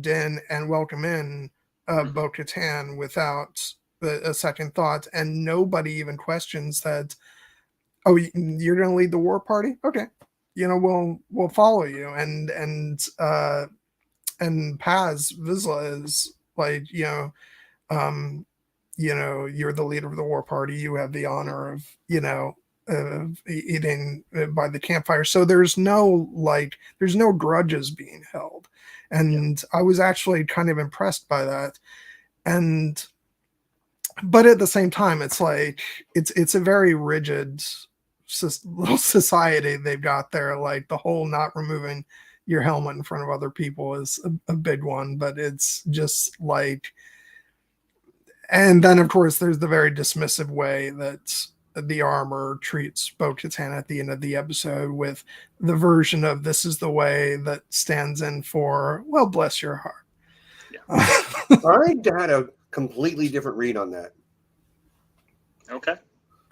Din and welcome in Bo-Katan without a second thought, and nobody even questions that. Oh, you're going to lead the war party? Okay, we'll follow you. And Paz Vizsla is like, you're the leader of the war party. You have the honor of eating by the campfire. So there's no grudges being held, and I was actually kind of impressed by that. But at the same time, it's like it's a very rigid little society they've got there. Like, the whole not removing your helmet in front of other people is a big one, but it's just like, and then of course there's the very dismissive way that the armor treats Bo-Katan at the end of the episode, with the version of "this is the way" that stands in for, well, bless your heart. I had a completely different read on that. Okay.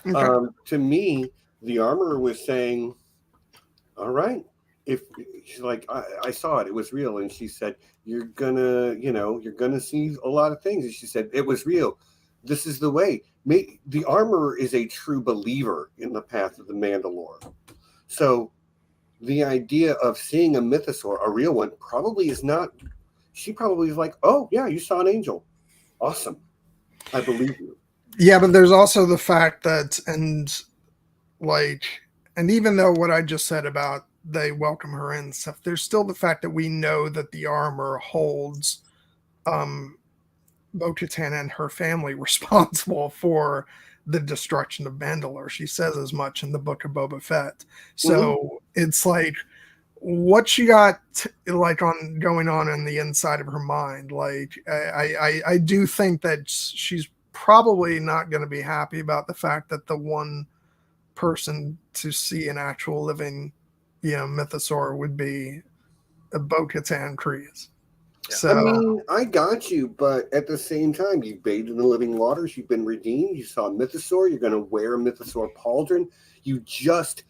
To me, the armorer was saying, all right, if she's like, I saw it was real. And she said, you're gonna see a lot of things. And she said, it was real. This is the way. The armorer is a true believer in the path of the Mandalore. So the idea of seeing a mythosaur, a real one, probably is not. She probably is like, oh yeah, you saw an angel. Awesome. I believe you. Yeah, but there's also the fact that, and even though what I just said about they welcome her in and stuff, there's still the fact that we know that the armor holds Bo-Katan and her family responsible for the destruction of Mandalore. She says as much in the Book of Boba Fett. So it's like, what she got going on in the inside of her mind. Like, I do think that she's probably not going to be happy about the fact that the one person to see an actual living, mythosaur would be a Bo-Katan Kryze. Yeah. So, I mean, I got you, but at the same time, you bathed in the living waters, you've been redeemed, you saw a mythosaur, you're going to wear a mythosaur pauldron, you just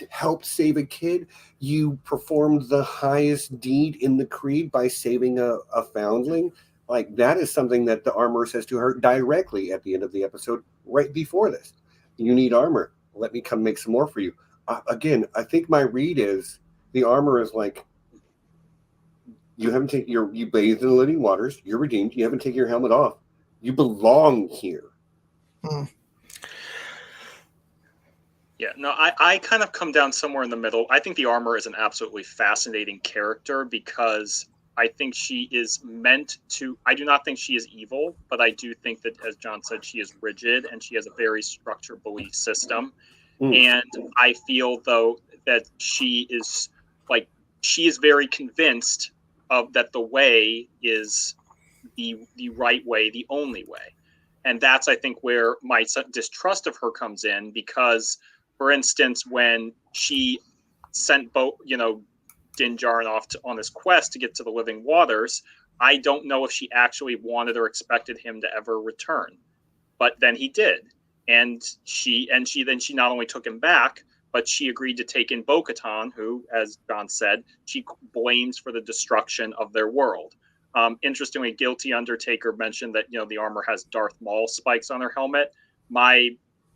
helped save a kid, you performed the highest deed in the creed by saving a foundling. Like, that is something that the armor says to her directly at the end of the episode, right before this. You need armor. Let me come make some more for you. Again, I think my read is the armor is like, you haven't taken you bathed in the living waters, you're redeemed, you haven't taken your helmet off. You belong here. Yeah, no, I kind of come down somewhere in the middle. I think the armor is an absolutely fascinating character because I think she is meant to. I do not think she is evil, but I do think that, as John said, she is rigid and she has a very structured belief system. And I feel, though, that she is very convinced of that the way is the right way, the only way. And that's, I think, where my distrust of her comes in, because, for instance, when she sent Din Djarin off on this quest to get to the living waters, I don't know if she actually wanted or expected him to ever return, but then he did, and she not only took him back, but she agreed to take in Bo-Katan, who, as John said, she blames for the destruction of their world. Interestingly, Guilty Undertaker mentioned that the armor has Darth Maul spikes on her helmet.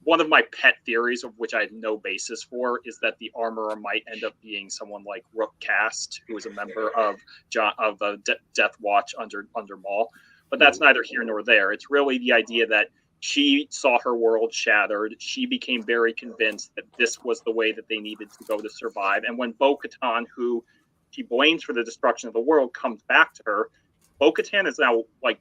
One of my pet theories, of which I had no basis for, is that the armorer might end up being someone like Rook Kast, who is a member of the Death Watch under Maul. But that's neither here nor there. It's really the idea that She saw her world shattered. She became very convinced that this was the way that they needed to go to survive. And when Bo-Katan, who she blames for the destruction of the world, comes back to her, Bo-Katan is now like,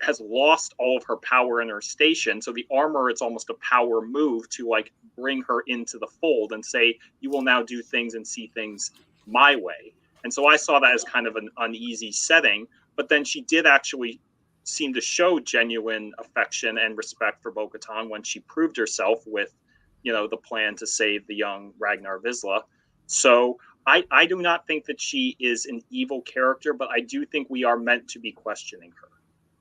has lost all of her power in her station. So the armor, it's almost a power move to like bring her into the fold and say, you will now do things and see things my way. And so I saw that as kind of an uneasy setting, but then she did actually seem to show genuine affection and respect for Bo-Katan when she proved herself with, you know, the plan to save the young Ragnar Vizsla. So I do not think that she is an evil character, but I do think we are meant to be questioning her.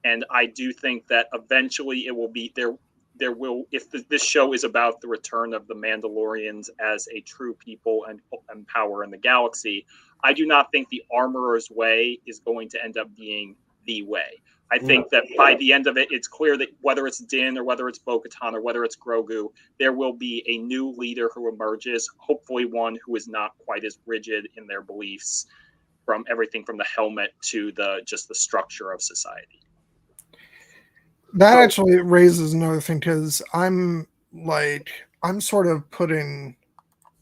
And I do think that eventually it will be there. There will, if this show is about the return of the Mandalorians as a true people and power in the galaxy, I do not think the Armorer's way is going to end up being the way. I think that by the end of it, it's clear that whether it's Din or whether it's Bo-Katan or whether it's Grogu, there will be a new leader who emerges, hopefully one who is not quite as rigid in their beliefs, from everything from the helmet to just the structure of society. That actually raises another thing, because I'm sort of placing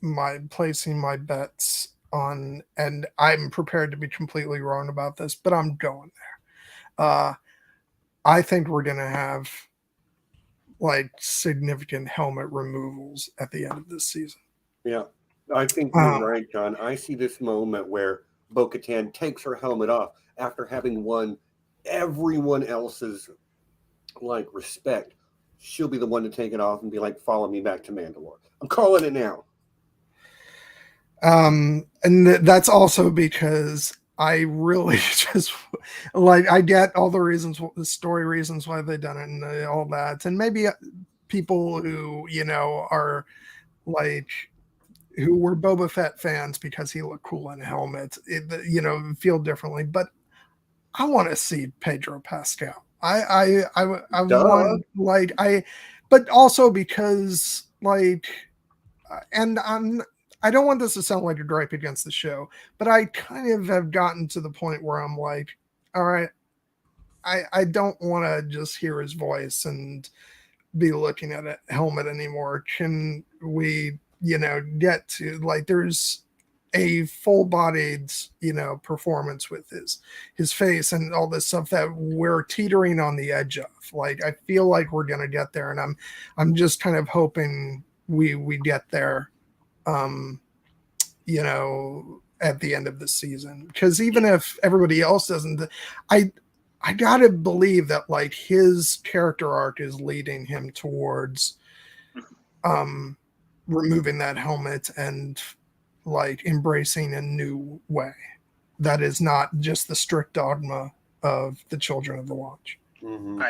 my bets on, and I'm prepared to be completely wrong about this, but I'm going there. I think we're going to have like significant helmet removals at the end of this season. Yeah, I think you're right, John. I see this moment where Bo-Katan takes her helmet off after having won everyone else's like respect. She'll be the one to take it off and be like, follow me back to Mandalore. I'm calling it now. And that's also because I really just like, I get all the reasons, the story reasons why they've done it and all that. And maybe people who, you know, are like, who were Boba Fett fans because he looked cool in a helmet, you know, feel differently. But I want to see Pedro Pascal. I want, like, but also because, like, and I don't want this to sound like a gripe against the show, but I kind of have gotten to the point where I'm like, all right, I don't want to just hear his voice and be looking at a helmet anymore. Can we, you know, get to, like, there's a full-bodied, you know, performance with his face and all this stuff that we're teetering on the edge of. Like, I feel like we're gonna get there, and I'm just kind of hoping we get there, you know, at the end of the season. Because even if everybody else doesn't, I gotta believe that, like, his character arc is leading him towards removing that helmet and like embracing a new way that is not just the strict dogma of the Children of the Watch. Mm-hmm.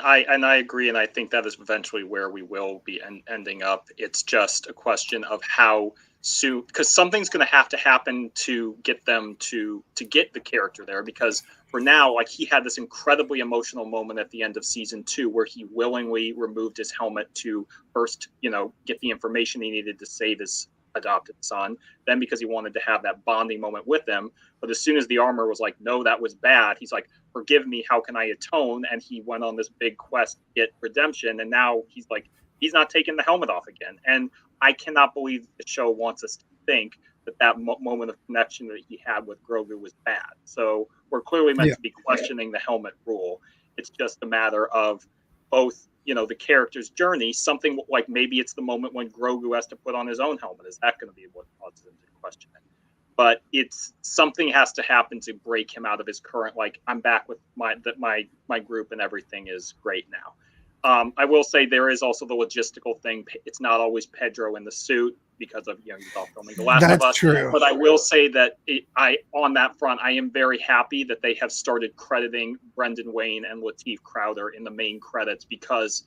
I agree, and I think that is eventually where we will be ending up. It's just a question of how soon, because something's going to have to happen to get them to get the character there. Because for now, like, he had this incredibly emotional moment at the end of season 2 where he willingly removed his helmet to first, you know, get the information he needed to save his adopted son, then because he wanted to have that bonding moment with them. But as soon as the armor was like, no, that was bad, he's like, forgive me, how can I atone? And he went on this big quest to get redemption, and now he's like, he's not taking the helmet off again. And I cannot believe the show wants us to think that moment of connection that he had with Grogu was bad. So we're clearly meant to be questioning the helmet rule. It's just a matter of both, you know, the character's journey, something like maybe it's the moment when Grogu has to put on his own helmet. Is that going to be what causes him to question it? But it's something has to happen to break him out of his current, like, I'm back with my group and everything is great now. I will say there is also the logistical thing. It's not always Pedro in the suit because of, you know, he's all filming The Last of Us. True. But I will say that on that front, I am very happy that they have started crediting Brendan Wayne and Lateef Crowder in the main credits, because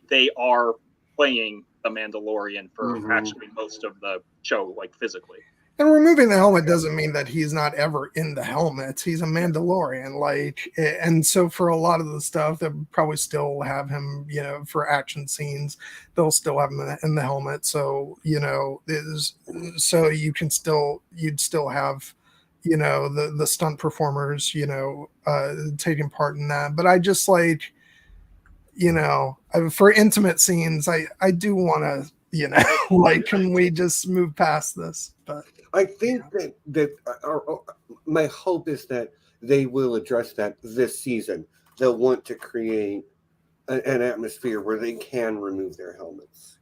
they are playing the Mandalorian for actually most of the show, like, physically. And removing the helmet doesn't mean that he's not ever in the helmet. He's a Mandalorian, like, and so for a lot of the stuff, they'll probably still have him, you know, for action scenes, they'll still have him in the helmet. So, you know, so you'd still have, you know, the stunt performers, you know, taking part in that. But I just, like, for intimate scenes, I do want to, like, can we just move past this? But I think that my hope is that they will address that this season. They'll want to create an atmosphere where they can remove their helmets.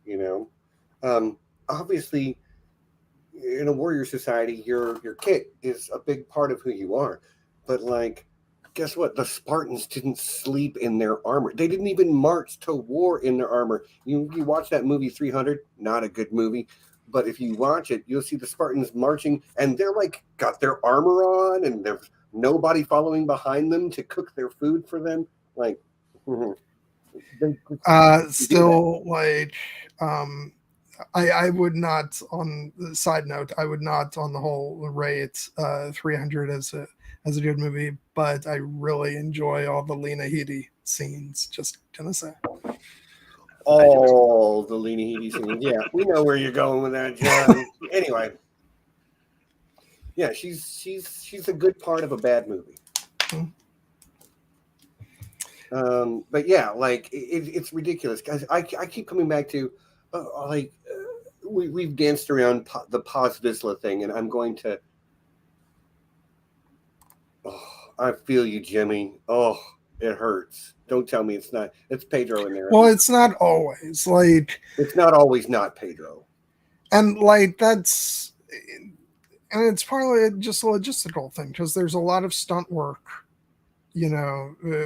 Obviously, in a warrior society, your kit is a big part of who you are. But like, guess what? The Spartans didn't sleep in their armor. They didn't even march to war in their armor. You watch that movie 300, not a good movie. But if you watch it, you'll see the Spartans marching, and they're like got their armor on, and there's nobody following behind them to cook their food for them. Like, still, like, I would not. On the side note, I would not on the whole rate 300 as a good movie, but I really enjoy all the Lena Headey scenes. Just gonna say. All the Lena Headey scenes. Yeah, we know where you're going with that, John. Anyway, yeah, she's a good part of a bad movie. But yeah, like it's ridiculous, guys. I keep coming back to we've danced around the Paz Vizsla thing, and I'm going to. Oh, I feel you, Jimmy. Oh, it hurts. Don't tell me it's not. It's Pedro in there. Well, it's not always like. It's not always not Pedro. And like that's, and it's partly just a logistical thing because there's a lot of stunt work,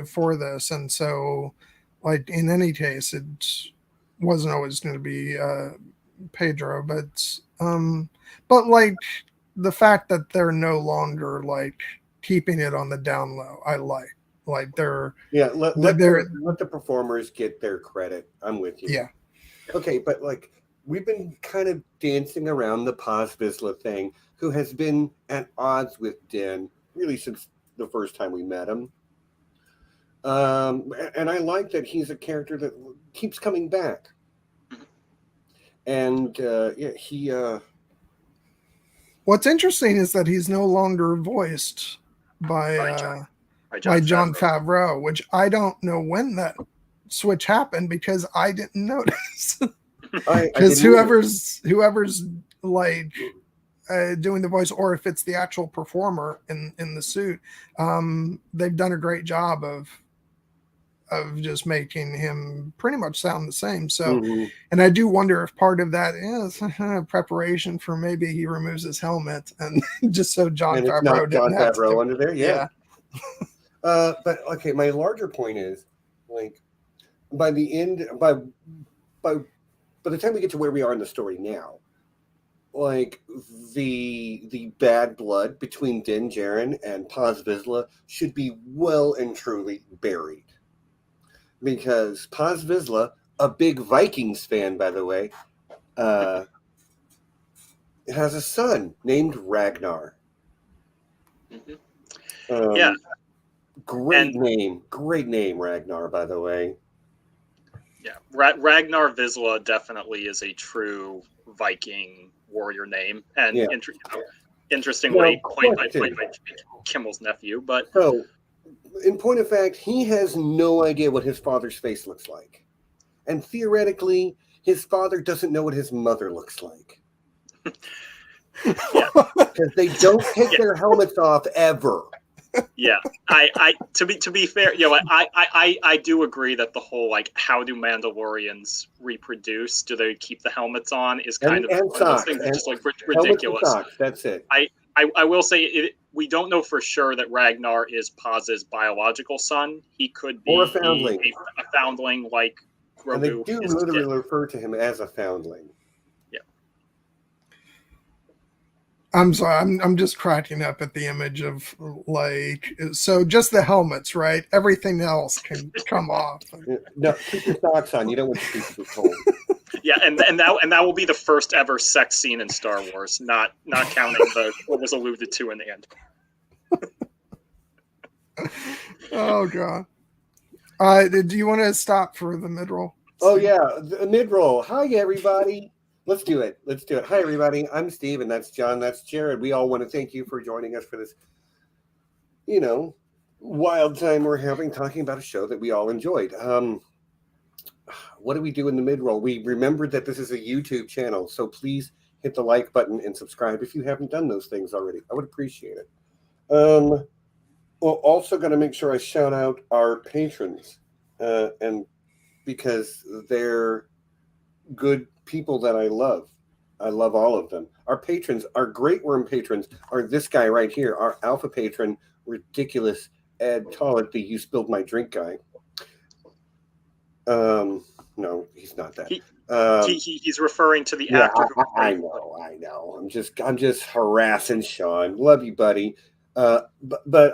for this, and so, like in any case, it wasn't always going to be Pedro, but like the fact that they're no longer like keeping it on the down low, I like they're let the performers get their credit. I'm with you. Yeah. Okay, but like we've been kind of dancing around the Paz Vizsla thing, who has been at odds with Din really since the first time we met him. And I like that he's a character that keeps coming back. And he. What's interesting is that he's no longer voiced by Jon Favreau, which I don't know when that switch happened because I didn't notice. Because whoever's like doing the voice, or if it's the actual performer in the suit, they've done a great job of just making him pretty much sound the same. So, and I do wonder if part of that is preparation for maybe he removes his helmet and just so Jon Favreau didn't have to under there. Yeah. But okay, my larger point is like by the end, by the time we get to where we are in the story now, like the bad blood between Din Djarin and Paz Vizsla should be well and truly buried. Because Paz Vizsla, a big Vikings fan, by the way, has a son named Ragnar. Great name, Ragnar, by the way. Yeah, Ragnar Vizsla definitely is a true Viking warrior name, and interestingly, played by Kimmel's nephew. But so, in point of fact, he has no idea what his father's face looks like, and theoretically, his father doesn't know what his mother looks like. Because they don't take their helmets off ever. Yeah, I to be fair, I do agree that the whole like how do Mandalorians reproduce? Do they keep the helmets on? Is kind of one of those things that's just like ridiculous. Socks, that's it. I will say we don't know for sure that Ragnar is Paz's biological son. He could be a foundling. A foundling like Grogu. And they do literally refer to him as a foundling. I'm sorry, I'm just cracking up at the image of like, so just the helmets, right? Everything else can come off. No, keep your socks on. You don't want to keep it cold. Yeah, and that will be the first ever sex scene in Star Wars, not counting what was alluded to in the end. Oh God. Do you want to stop for the mid-roll? Oh yeah, the mid-roll. Hi everybody. Let's do it. Hi, everybody. I'm Steve, and that's John. That's Jared. We all want to thank you for joining us for this, wild time we're having talking about a show that we all enjoyed. what do we do in the mid-roll? We remembered that this is a YouTube channel, so please hit the like button and subscribe if you haven't done those things already. I would appreciate it. Well, also got to make sure I shout out our patrons, and because they're good people that I love. I love all of them. Our patrons, our Great Worm patrons, are this guy right here, our alpha patron, ridiculous Ed Tollett, the You Spilled My Drink guy. No, he's not that. He's referring to the Yeah, actor. I know. I'm just harassing Sean. Love you, buddy. But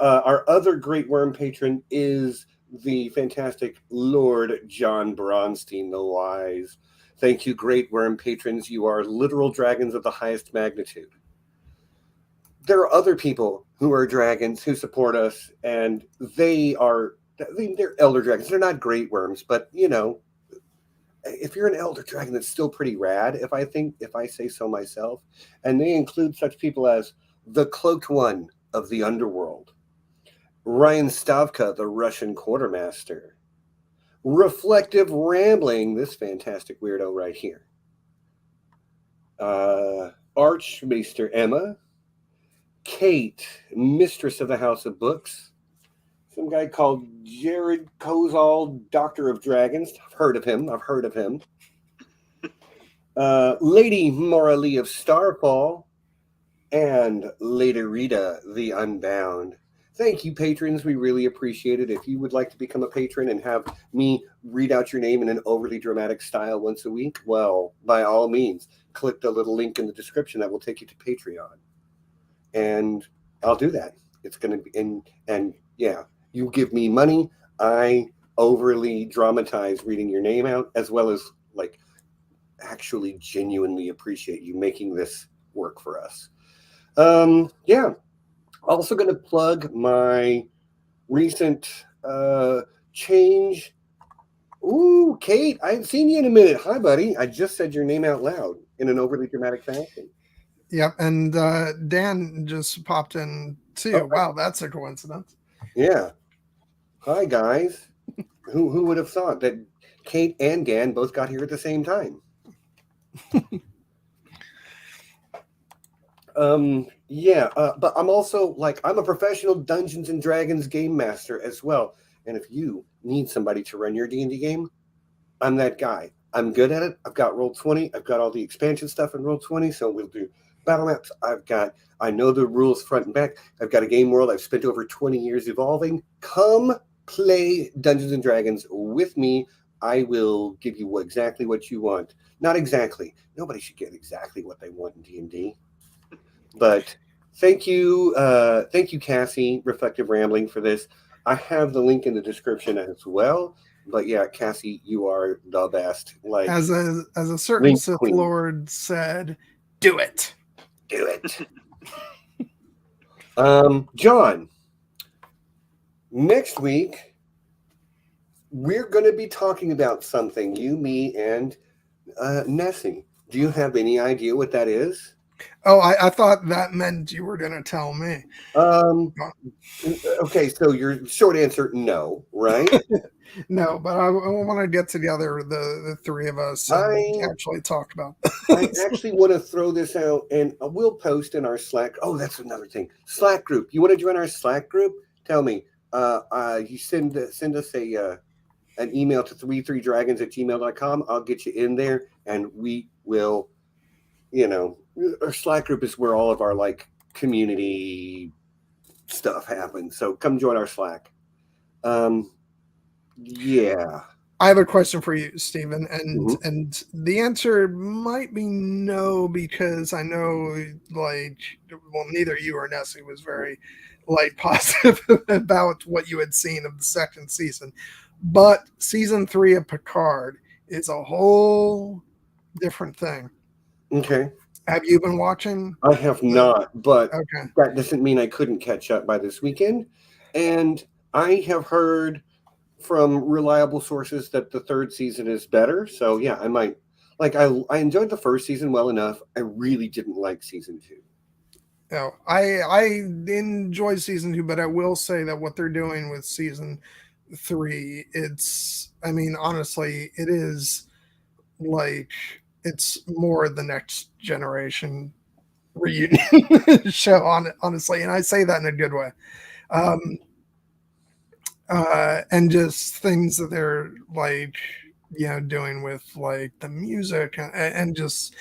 our other Great Worm patron is the fantastic Lord John Bronsteen the Wise. Thank you, Great Worm patrons. You are literal dragons of the highest magnitude. There are other people who are dragons who support us, and they're elder dragons. They're not Great Worms, but if you're an elder dragon, that's still pretty rad, if I say so myself. And they include such people as the Cloaked One of the Underworld, Ryan Stavka, the Russian Quartermaster, Reflective Rambling, this fantastic weirdo right here, Arch-Maester Emma, Kate, Mistress of the House of Books, some guy called Jared Kozal, Doctor of Dragons. I've heard of him. Lady Maura of Starfall, and Lady Rita, the Unbound. Thank you, patrons. We really appreciate it. If you would like to become a patron and have me read out your name in an overly dramatic style once a week, well, by all means, click the little link in the description that will take you to Patreon. And I'll do that. It's going to be, and yeah, you give me money. I overly dramatize reading your name out, as well as actually genuinely appreciate you making this work for us. Yeah. Also going to plug my recent change. Ooh, Kate, I haven't seen you in a minute. Hi, buddy. I just said your name out loud in an overly dramatic fashion. Yep, and Dan just popped in too. Oh, wow, that's a coincidence. Yeah. Hi, guys. Who would have thought that Kate and Dan both got here at the same time? But I'm also I'm a professional Dungeons and Dragons game master as well. And if you need somebody to run your D&D game, I'm that guy. I'm good at it. I've got Roll20. I've got all the expansion stuff in Roll20. So we'll do battle maps. I know the rules front and back. I've got a game world I've spent over 20 years evolving. Come play Dungeons and Dragons with me. I will give you exactly what you want. Not exactly. Nobody should get exactly what they want in D&D. But thank you, Cassie, Reflective Rambling, for this. I have the link in the description as well. But yeah, Cassie, you are the best. As a certain Sith Queen Lord said, do it. Do it. John, next week we're going to be talking about something, you, me, and Nessie. Do you have any idea what that is? Oh, I thought that meant you were going to tell me. Okay, so your short answer, no, right? No, but I want to get together, the three of us, and actually talk about this. I actually want to throw this out, and we'll post in our Slack. Oh, that's another thing. Slack group. You want to join our Slack group? Tell me. You send us an email to 33dragons@gmail.com. I'll get you in there, and we will, our Slack group is where all of our community stuff happens. So come join our Slack. Yeah. I have a question for you, Stephen, and the answer might be no, because I know neither you or Nessie was very positive about what you had seen of the second season. But season 3 of Picard is a whole different thing. Okay. Have you been watching? I have not, but okay. That doesn't mean I couldn't catch up by this weekend. And I have heard from reliable sources that the third season is better. So yeah, I might. I enjoyed the first season well enough. I really didn't like season 2. No, I enjoyed season 2, but I will say that what they're doing with season 3, I mean, honestly, it is like, it's more the next generation reunion show, honestly, and I say that in a good way. And just things that they're like, doing with like the music and just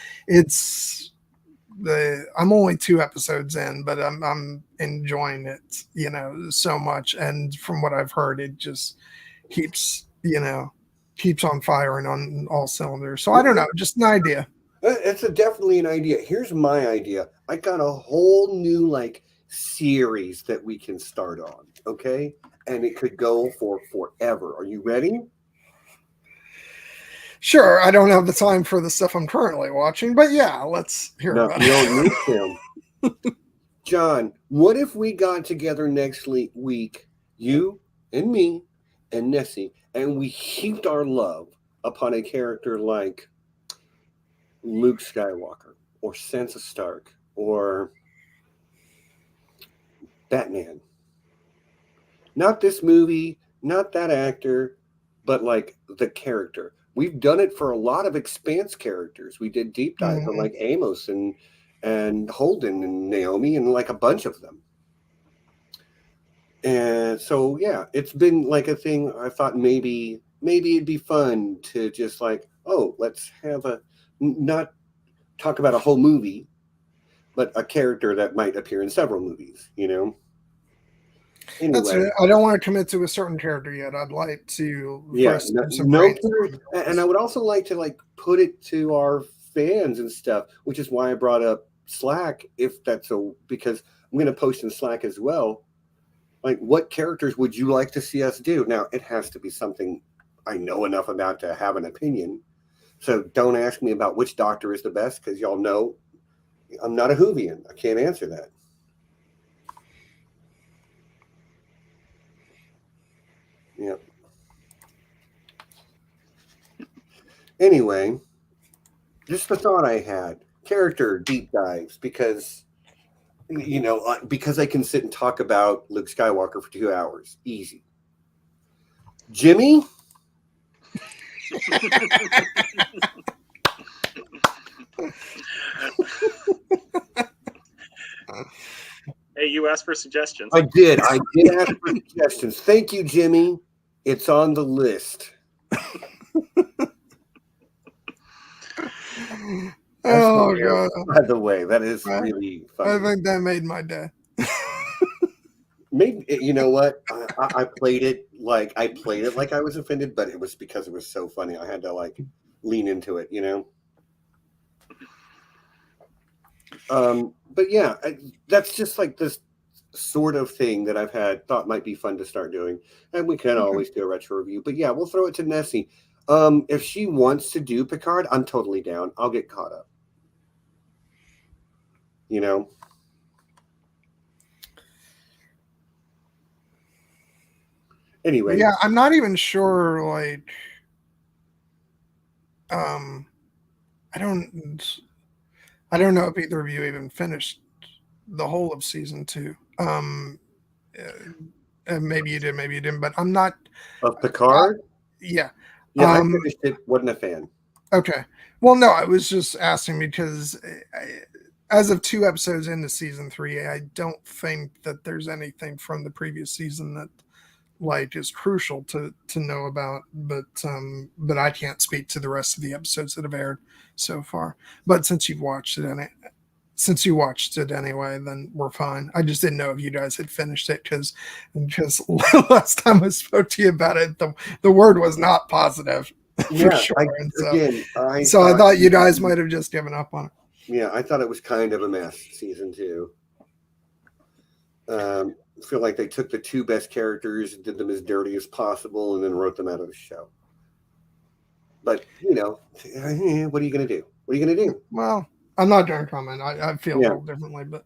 I'm only 2 episodes in, but I'm enjoying it, so much. And from what I've heard, it just keeps on firing on all cylinders. So I don't know, just an idea. It's definitely an idea. Here's my idea. I got a whole new like series that we can start on. Okay, and it could go for forever. Are you ready? Sure, I don't have the time for the stuff I'm currently watching, but yeah, let's hear about you it. don't need to. John, what if we got together next week, you and me and Nessie, and we heaped our love upon a character like Luke Skywalker or Sansa Stark or Batman? Not this movie, not that actor, but like the character. We've done it for a lot of Expanse characters. We did deep dives on like Amos and Holden and Naomi and like a bunch of them. And so yeah, it's been like a thing. I thought maybe it'd be fun to just like, oh, let's have not talk about a whole movie, but a character that might appear in several movies, Anyway. That's it. I don't want to commit to a certain character yet. I'd like to and I would also like to like put it to our fans and stuff, which is why I brought up Slack, because I'm going to post in Slack as well. Like, what characters would you like to see us do? Now, it has to be something I know enough about to have an opinion. So don't ask me about which Doctor is the best, because y'all know I'm not a Whovian. I can't answer that. Yeah. Anyway, just the thought I had. Character deep dives, because I can sit and talk about Luke Skywalker for 2 hours. Easy. Jimmy? Hey, you asked for suggestions. I did ask for suggestions. Thank you, Jimmy. It's on the list. Oh god! By the way, that is really funny. I think that made my day. Maybe, you know what? I played it like I was offended, but it was because it was so funny. I had to like lean into it, But yeah, that's just like this sort of thing that I've thought might be fun to start doing, and we can always do a retro review. But yeah, we'll throw it to Nessie. If she wants to do Picard, I'm totally down. I'll get caught up. Anyway. Yeah, I'm not even sure, like, I don't know if either of you even finished the whole of season 2. Maybe you did, maybe you didn't, but I'm not. Of Picard? Yeah. Yeah, I finished it. Wasn't a fan. Okay. Well, no, I was just asking because as of 2 episodes into season 3, I don't think that there's anything from the previous season that like is crucial to know about, but I can't speak to the rest of the episodes that have aired so far. But since you watched it anyway, then we're fine. I just didn't know if you guys had finished it because last time I spoke to you about it, the word was not positive for sure. I thought you guys might have just given up on it. Yeah, I thought it was kind of a mess, season 2. I feel like they took the 2 best characters, did them as dirty as possible, and then wrote them out of the show. But, what are you going to do? What are you going to do? Well, I'm not going to comment. I feel a little differently, but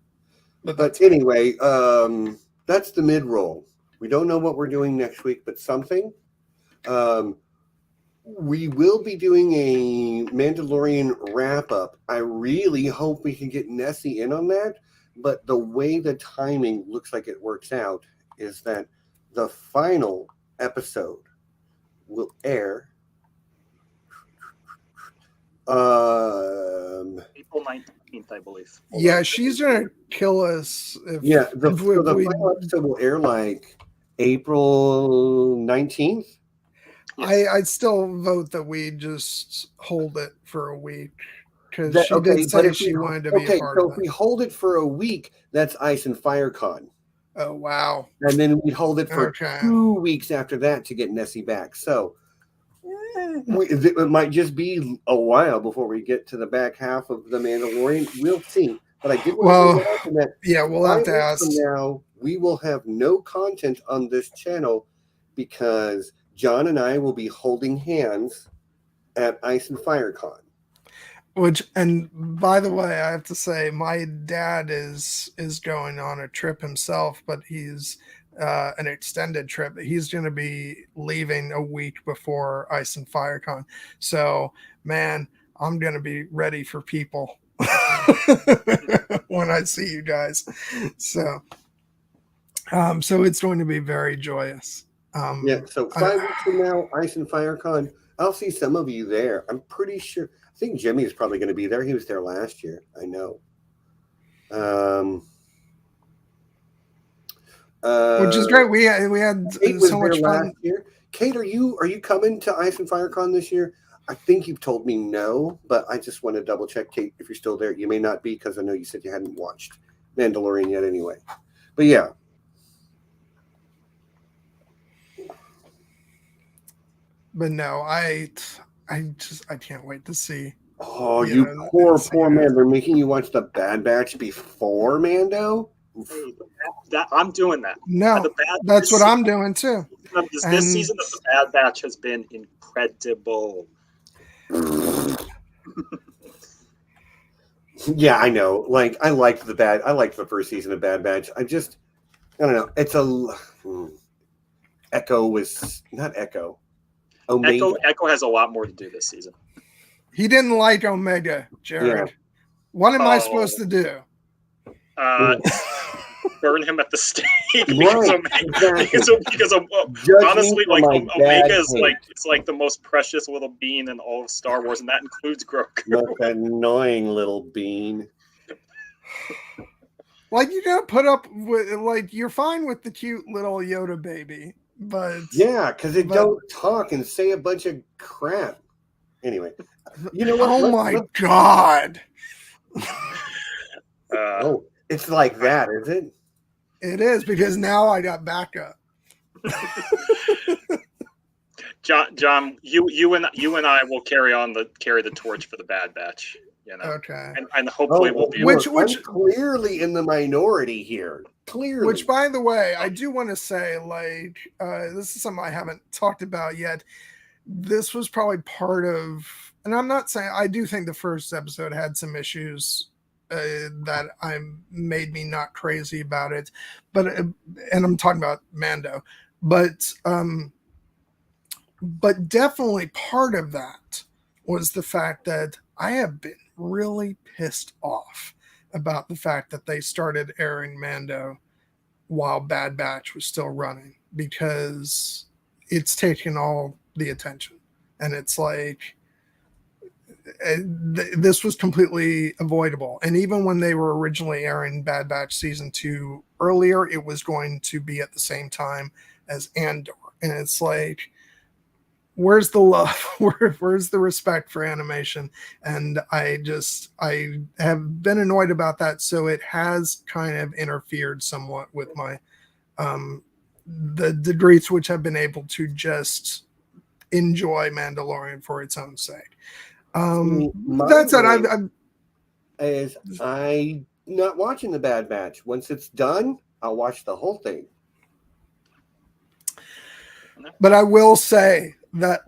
anyway, that's the mid-roll. We don't know what we're doing next week, but something. We will be doing a Mandalorian wrap-up. I really hope we can get Nessie in on that. But the way the timing looks like it works out is that the final episode will air April 19th, I believe. Yeah, she's gonna kill us. The final episode will air like April 19th. Yes. I'd still vote that we just hold it for a week because she did say she wanted to be a part of it. So if we hold it for a week, that's Ice and Fire Con. Oh, wow. And then we hold it for 2 weeks after that to get Nessie back. So it might just be a while before we get to the back half of The Mandalorian. We'll see. But I did want to say that we'll have to ask. From now, we will have no content on this channel because John and I will be holding hands at Ice and Fire Con. And by the way, I have to say, my dad is going on a trip himself, but he's an extended trip. He's going to be leaving a week before Ice and Fire Con. So, man, I'm going to be ready for people when I see you guys. So it's going to be very joyous. So 5 weeks from now, Ice and Fire Con, I'll see some of you there. I'm pretty sure. I think Jimmy is probably going to be there. He was there last year. I know. Which is great. We had so much fun. Last year. Kate, are you coming to Ice and Fire Con this year? I think you've told me no, but I just want to double check, Kate, if you're still there. You may not be because I know you said you hadn't watched Mandalorian yet anyway. But yeah. But no, I can't wait to see. Oh, you poor man! They're making you watch the Bad Batch before Mando. I'm doing that. No, that's what I'm doing too. This season of the Bad Batch has been incredible. Yeah, I know. Like I liked the first season of Bad Batch. I don't know. It's Echo was not Echo. Omega. Echo has a lot more to do this season. He didn't like Omega, Jared. Yeah. What am I supposed to do? Burn him at the stake right, because honestly, like Omega is it's like the most precious little bean in all of Star Wars, and that includes Grogu. Most annoying little bean. Like you gotta put up with you're fine with the cute little Yoda baby, but because they don't talk and say a bunch of crap. Anyway, you know what? Oh my God! It's like that, is it? It is because now I got backup. John, you and I will carry the torch for the Bad Batch. You know, okay, and hopefully we'll be which clearly in the minority here. Clearly, which by the way, I do want to say, this is something I haven't talked about yet. This was probably part of, and I'm not saying I do think the first episode had some issues that made me not crazy about it, but and I'm talking about Mando, but definitely part of that was the fact that I have been really pissed off about the fact that they started airing Mando while Bad Batch was still running, because it's taken all the attention, and it's like this was completely avoidable. And even when they were originally airing Bad Batch season 2 earlier, it was going to be at the same time as Andor, and it's like, where's the love? Where's the respect for animation? And I have been annoyed about that. So it has kind of interfered somewhat with my the degree to which I've been able to just enjoy Mandalorian for its own sake. That said, I'm not watching the Bad Batch. Once it's done, I'll watch the whole thing. But I will say that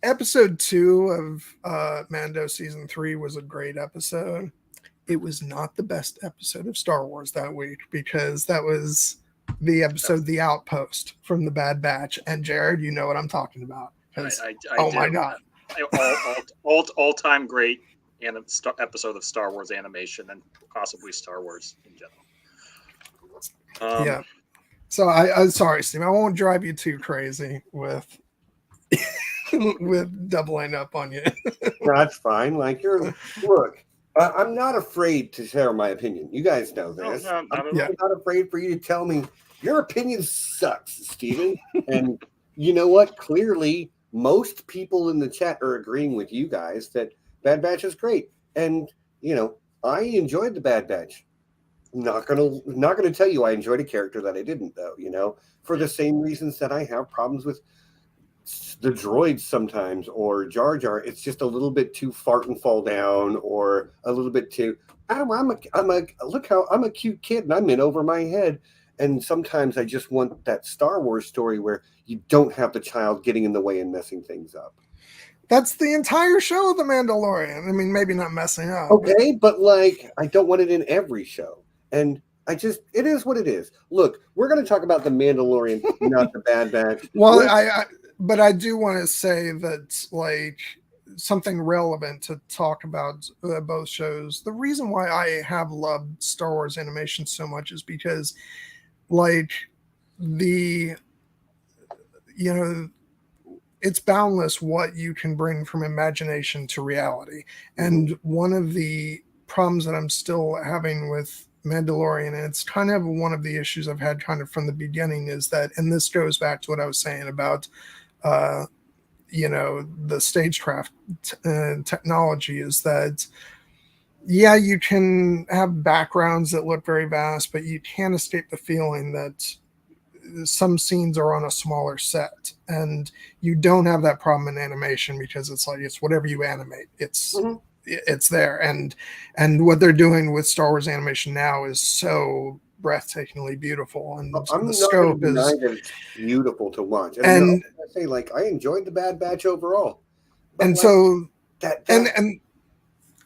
episode 2 of Mando season 3 was a great episode. It was not the best episode of Star Wars that week, because that was the episode The Outpost from the Bad Batch. And Jared, you know what I'm talking about. My God. All-time great episode of Star Wars animation, and possibly Star Wars in general. So I'm sorry, Steve. I won't drive you too crazy with with doubling up on you. That's fine. Like look, I'm not afraid to share my opinion. You guys know this. No, not at Yeah. all. I'm not afraid for you to tell me your opinion sucks, Steven. And you know what? Clearly, most people in the chat are agreeing with you guys that Bad Batch is great. And I enjoyed the Bad Batch. Not gonna tell you I enjoyed a character that I didn't, though. For the same reasons that I have problems with the droids sometimes, or Jar Jar. It's just a little bit too fart and fall down, or a little bit too look how I'm a cute kid and I'm in over my head. And sometimes I just want that Star Wars story where you don't have the child getting in the way and messing things up. That's the entire show of The Mandalorian. I mean, maybe not messing up. Okay, but like, I don't want it in every show. And it is what it is. Look, we're going to talk about The Mandalorian, not The Bad Batch. Well, but I do want to say that, like, something relevant to talk about both shows. The reason why I have loved Star Wars animation so much is because, like, it's boundless what you can bring from imagination to reality. And one of the problems that I'm still having with Mandalorian, and it's kind of one of the issues I've had kind of from the beginning, is that, and this goes back to what I was saying about the stagecraft technology, is that you can have backgrounds that look very vast, but you can't escape the feeling that some scenes are on a smaller set, and you don't have that problem in animation because it's whatever you animate, it's there. And what they're doing with Star Wars animation now is so breathtakingly beautiful, and I'm the not scope going to deny is that it's beautiful to watch. and I say, like, I enjoyed the Bad Batch overall, and like, so that and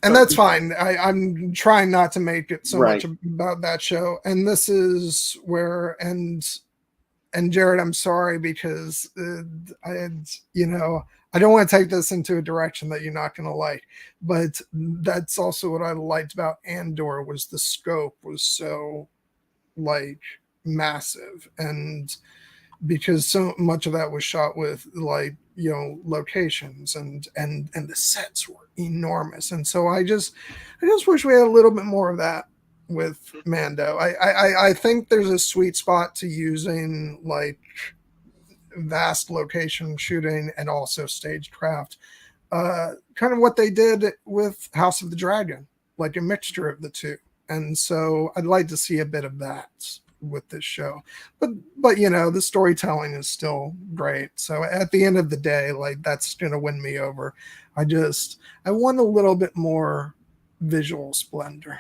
that's fine. I'm trying not to make it so Right. much about that show, and this is where and Jared, I'm sorry, because I don't want to take this into a direction that you're not going to like, but that's also what I liked about Andor, was the scope was so, like, massive, and because so much of that was shot with, like, locations, and the sets were enormous, and so I just wish we had a little bit more of that with Mando. I think there's a sweet spot to using, like, vast location shooting and also stagecraft, kind of what they did with House of the Dragon, like a mixture of the two. And so I'd like to see a bit of that with this show, but the storytelling is still great. So at the end of the day, like, that's gonna win me over. I want a little bit more visual splendor.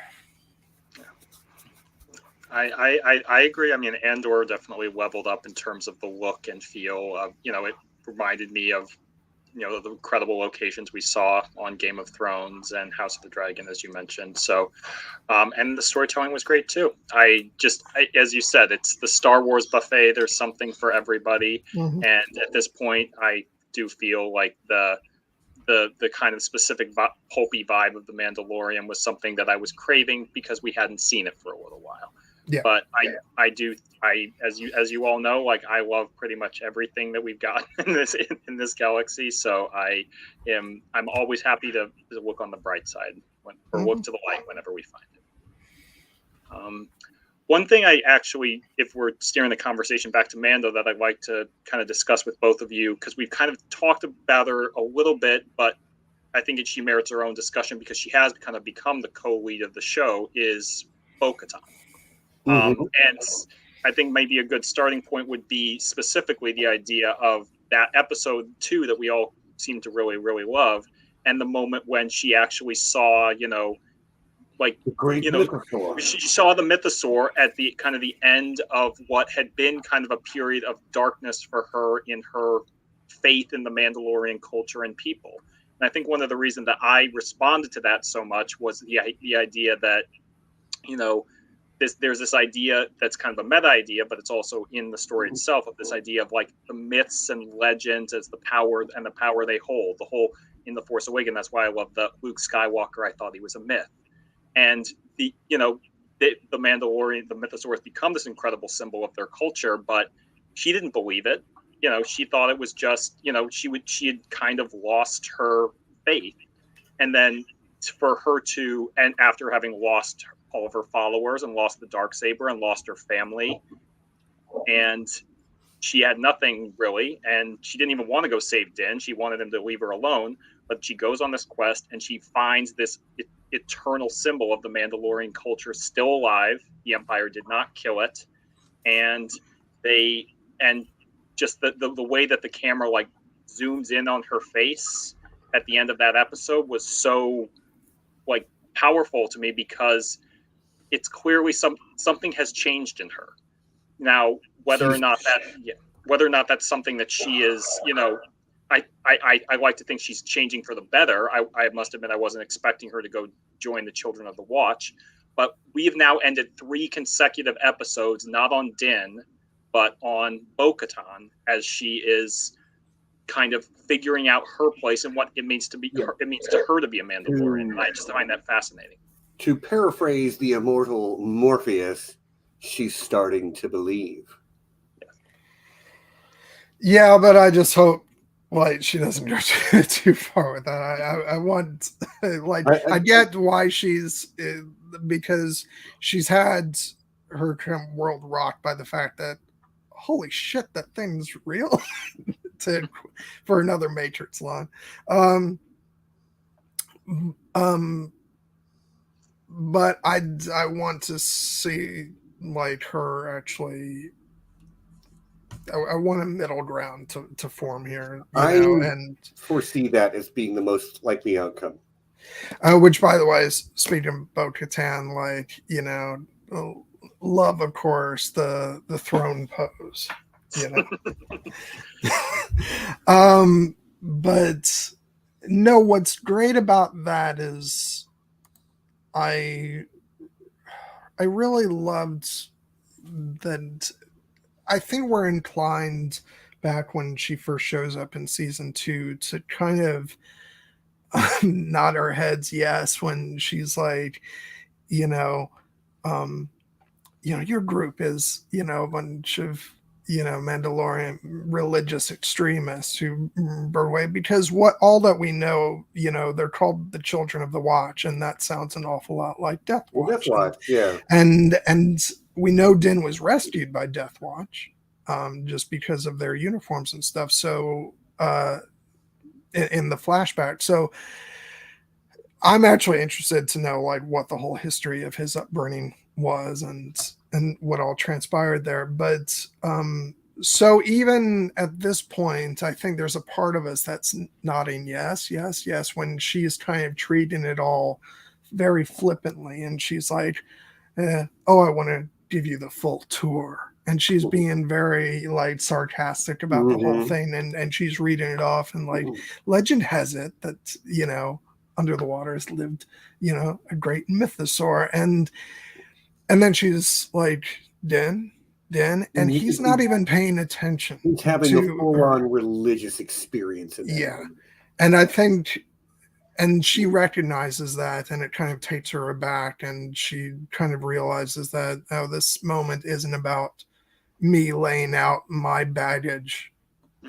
I agree. I mean, Andor definitely leveled up in terms of the look and feel of, it reminded me of, the incredible locations we saw on Game of Thrones and House of the Dragon, as you mentioned. So, and the storytelling was great too. As you said, it's the Star Wars buffet. There's something for everybody. Mm-hmm. And at this point, I do feel like the kind of specific pulpy vibe of The Mandalorian was something that I was craving because we hadn't seen it for a little while. Yeah. But as you all know, like, I love pretty much everything that we've got in this galaxy. So I'm always happy to look on the bright side or look to the light whenever we find it. One thing if we're steering the conversation back to Mando, that I'd like to kind of discuss with both of you, because we've kind of talked about her a little bit, but I think she merits her own discussion because she has kind of become the co-lead of the show, is Bo-Katan. And I think maybe a good starting point would be specifically the idea of that episode 2 that we all seem to really, really love, and the moment when she actually saw, Mythosaur. She saw the Mythosaur at the kind of the end of what had been kind of a period of darkness for her in her faith in the Mandalorian culture and people. And I think one of the reasons that I responded to that so much was the idea that, there's this idea that's kind of a meta idea, but it's also in the story itself, of this idea of, like, the myths and legends as the power they hold. The whole in The Force Awakens, that's why I love the Luke Skywalker. I thought he was a myth. And the Mandalorian, the Mythosaurs, become this incredible symbol of their culture, but she didn't believe it. She thought it was just, she had kind of lost her faith. And then for her to, and after having lost all of her followers and lost the Darksaber and lost her family, and she had nothing really, and she didn't even want to go save Din. She wanted him to leave her alone, but she goes on this quest and she finds this eternal symbol of the Mandalorian culture still alive. The Empire did not kill it, and just the way that the camera like zooms in on her face at the end of that episode was so like powerful to me, because it's clearly something has changed in her. Now, whether or not that's something that she is, I like to think she's changing for the better. I must admit I wasn't expecting her to go join the Children of the Watch, but we have now ended 3 consecutive episodes, not on Din, but on Bo-Katan, as she is kind of figuring out her place and what it means to be. It means to her to be a Mandalorian. I just find that fascinating. To paraphrase the immortal Morpheus, she's starting to believe. Yeah, but I just hope she doesn't go too far with that. I want I get why she's, because she's had her kind of world rocked by the fact that holy shit, that thing's real. For another Matrix line. But I want to see her actually. I want a middle ground to form here. And foresee that as being the most likely outcome. Which, by the way, is speaking of Bo-Katan, love, of course, the throne pose. But no, what's great about that is I really loved that. I think we're inclined back when she first shows up in season 2 to kind of nod our heads yes when she's like, your group is a bunch of Mandalorian religious extremists who burn away, because all that we know, they're called the Children of the Watch, and that sounds an awful lot like Death Watch. Well, Death Watch, yeah. And we know Din was rescued by Death Watch, just because of their uniforms and stuff. So in the flashback, so I'm actually interested to know what the whole history of his upbringing was and what all transpired there. But so even at this point, I think there's a part of us that's nodding yes, when she's kind of treating it all very flippantly, and she's like, I want to give you the full tour, and she's being very sarcastic about the whole thing, and she's reading it off, and legend has it that under the waters lived a great mythosaur, and then she's like, Din, and he's not even paying attention. He's having a full-on religious experience in that. Yeah. And I think, and she recognizes that, and it kind of takes her aback, and she kind of realizes that, this moment isn't about me laying out my baggage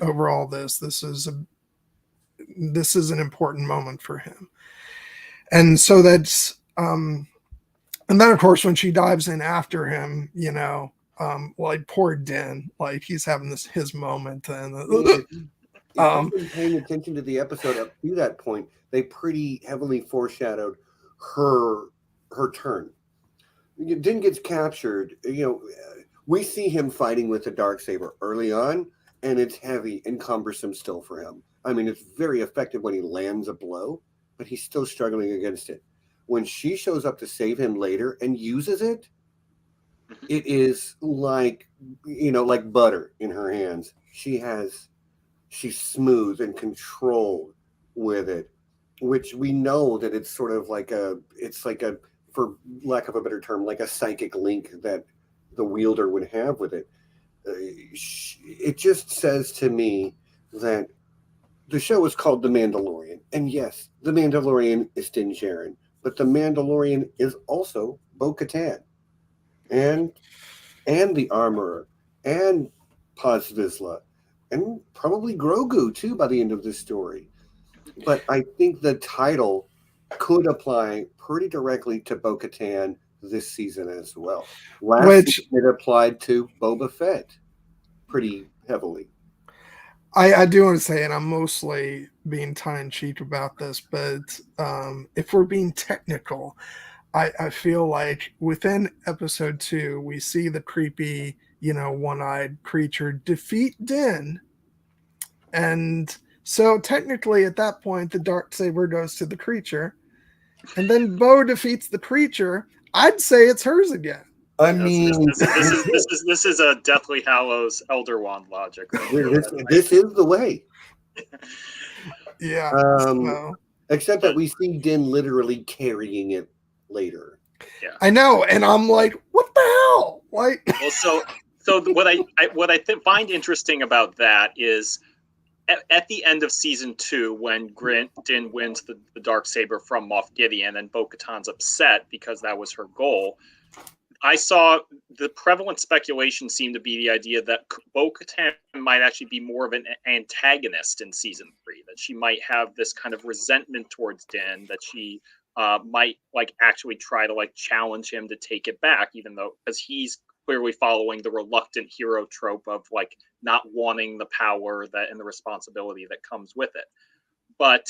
over all this. This is an important moment for him. And so that's, and then of course, when she dives in after him, poor Din, he's having his moment, and if you've been paying attention to the episode up to that point, they pretty heavily foreshadowed her turn. Din gets captured. We see him fighting with the Darksaber early on, and it's heavy and cumbersome still for him. I mean, it's very effective when he lands a blow, but he's still struggling against it. When she shows up to save him later and uses it, it is like butter in her hands. She's smooth and controlled with it, which we know that it's sort of for lack of a better term, like a psychic link that the wielder would have with it. It just says to me that the show is called The Mandalorian. And yes, The Mandalorian is Din Djarin, but The Mandalorian is also Bo-Katan. and the Armorer, and Paz Vizsla, and probably Grogu too by the end of this story. But I think the title could apply pretty directly to Bo-Katan this season as well. Last season it applied to Boba Fett pretty heavily. I do want to say, and I'm mostly being tongue-in-cheek about this, but if we're being technical, I feel like within episode 2, we see the creepy, one-eyed creature defeat Din. And so technically at that point, the Darksaber goes to the creature. And then Bo defeats the creature. I'd say it's hers again. I mean, this is a Deathly Hallows Elder Wand logic. This is the way. Yeah. Except that we see Din literally carrying it later. Yeah, I know, and I'm like, what the hell? Like, well, so what I find interesting about that is at the end of season 2, when Din wins the Darksaber from Moff Gideon, and Bo-Katan's upset because that was her goal. I saw the prevalent speculation seemed to be the idea that Bo-Katan might actually be more of an antagonist in season 3, that she might have this kind of resentment towards Din, that she might actually try to challenge him to take it back, even though because he's clearly following the reluctant hero trope of not wanting the power and the responsibility that comes with it. But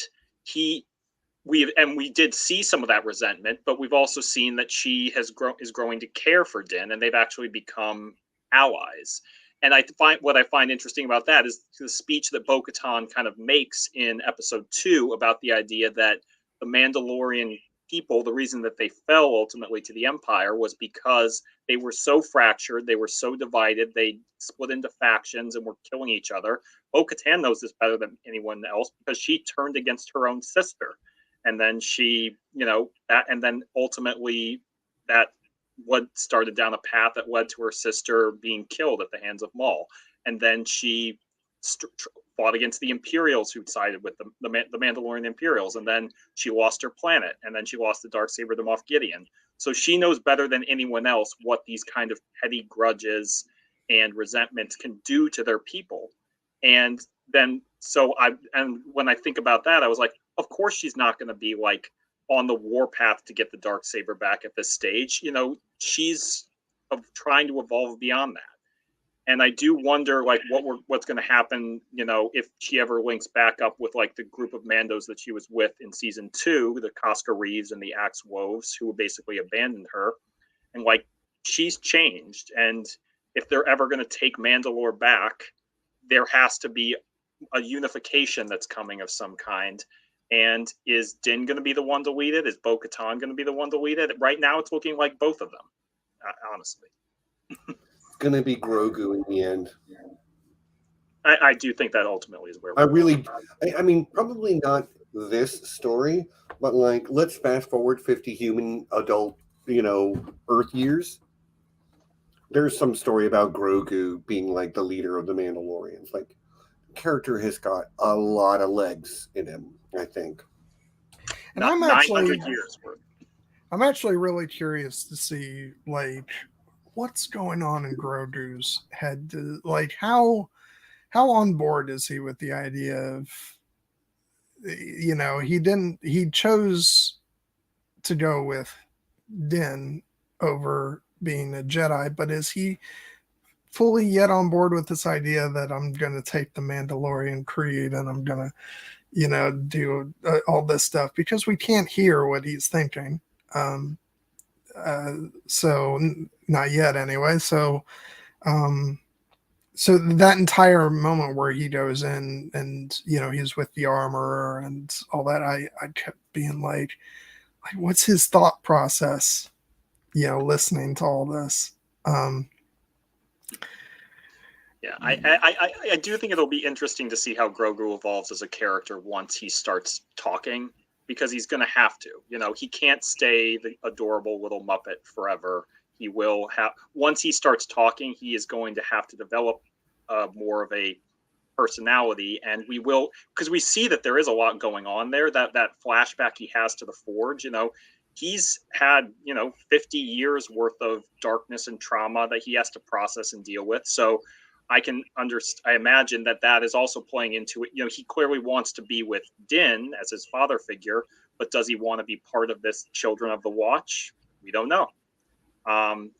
we did see some of that resentment, but we've also seen that she is growing to care for Din, and they've actually become allies. And what I find interesting about that is the speech that Bo-Katan kind of makes in episode 2 about the idea that the Mandalorian people, the reason that they fell ultimately to the Empire was because they were so fractured, they were so divided, they split into factions and were killing each other. Bo-Katan knows this better than anyone else because she turned against her own sister. And then and then ultimately that what started down a path that led to her sister being killed at the hands of Maul. And then she fought against the Imperials who sided with the Mandalorian Imperials. And then she lost her planet. And then she lost the Darksaber to Moff Gideon. So she knows better than anyone else what these kind of petty grudges and resentments can do to their people. And then, when I think about that, I was like, of course she's not going to be on the warpath to get the Darksaber back at this stage. She's trying to evolve beyond that. And I do wonder what's going to happen, if she ever links back up with the group of Mandos that she was with in season 2, the Casca Reeves and the Axe Woves, who basically abandoned her. And she's changed. And if they're ever going to take Mandalore back, there has to be a unification that's coming of some kind. And is Din going to be the one to lead it? Is Bo-Katan going to be the one to lead it? Right now, it's looking like both of them, honestly. It's going to be Grogu in the end. I do think that ultimately is where I mean, probably not this story, but let's fast forward 50 human adult, Earth years. There's some story about Grogu being the leader of the Mandalorians. Character has got a lot of legs in him, I think. And I'm actually really curious to see what's going on in Grogu's head. How on board is he with the idea of he chose to go with Din over being a Jedi, but is he fully yet on board with this idea that I'm going to take the Mandalorian creed and I'm going to, do all this stuff, because we can't hear what he's thinking. So not yet anyway. So that entire moment where he goes in and, he's with the armorer and all that, I kept being like, what's his thought process, listening to all this? Yeah, I do think it'll be interesting to see how Grogu evolves as a character once he starts talking, because he's going to have to. He can't stay the adorable little Muppet forever. He will have, once he starts talking, he is going to have to develop more of a personality, and we will, because we see that there is a lot going on there. That flashback he has to the Forge, he's had 50 years worth of darkness and trauma that he has to process and deal with. So I imagine that is also playing into it. He clearly wants to be with Din as his father figure, but does he want to be part of this Children of the Watch? We don't know. And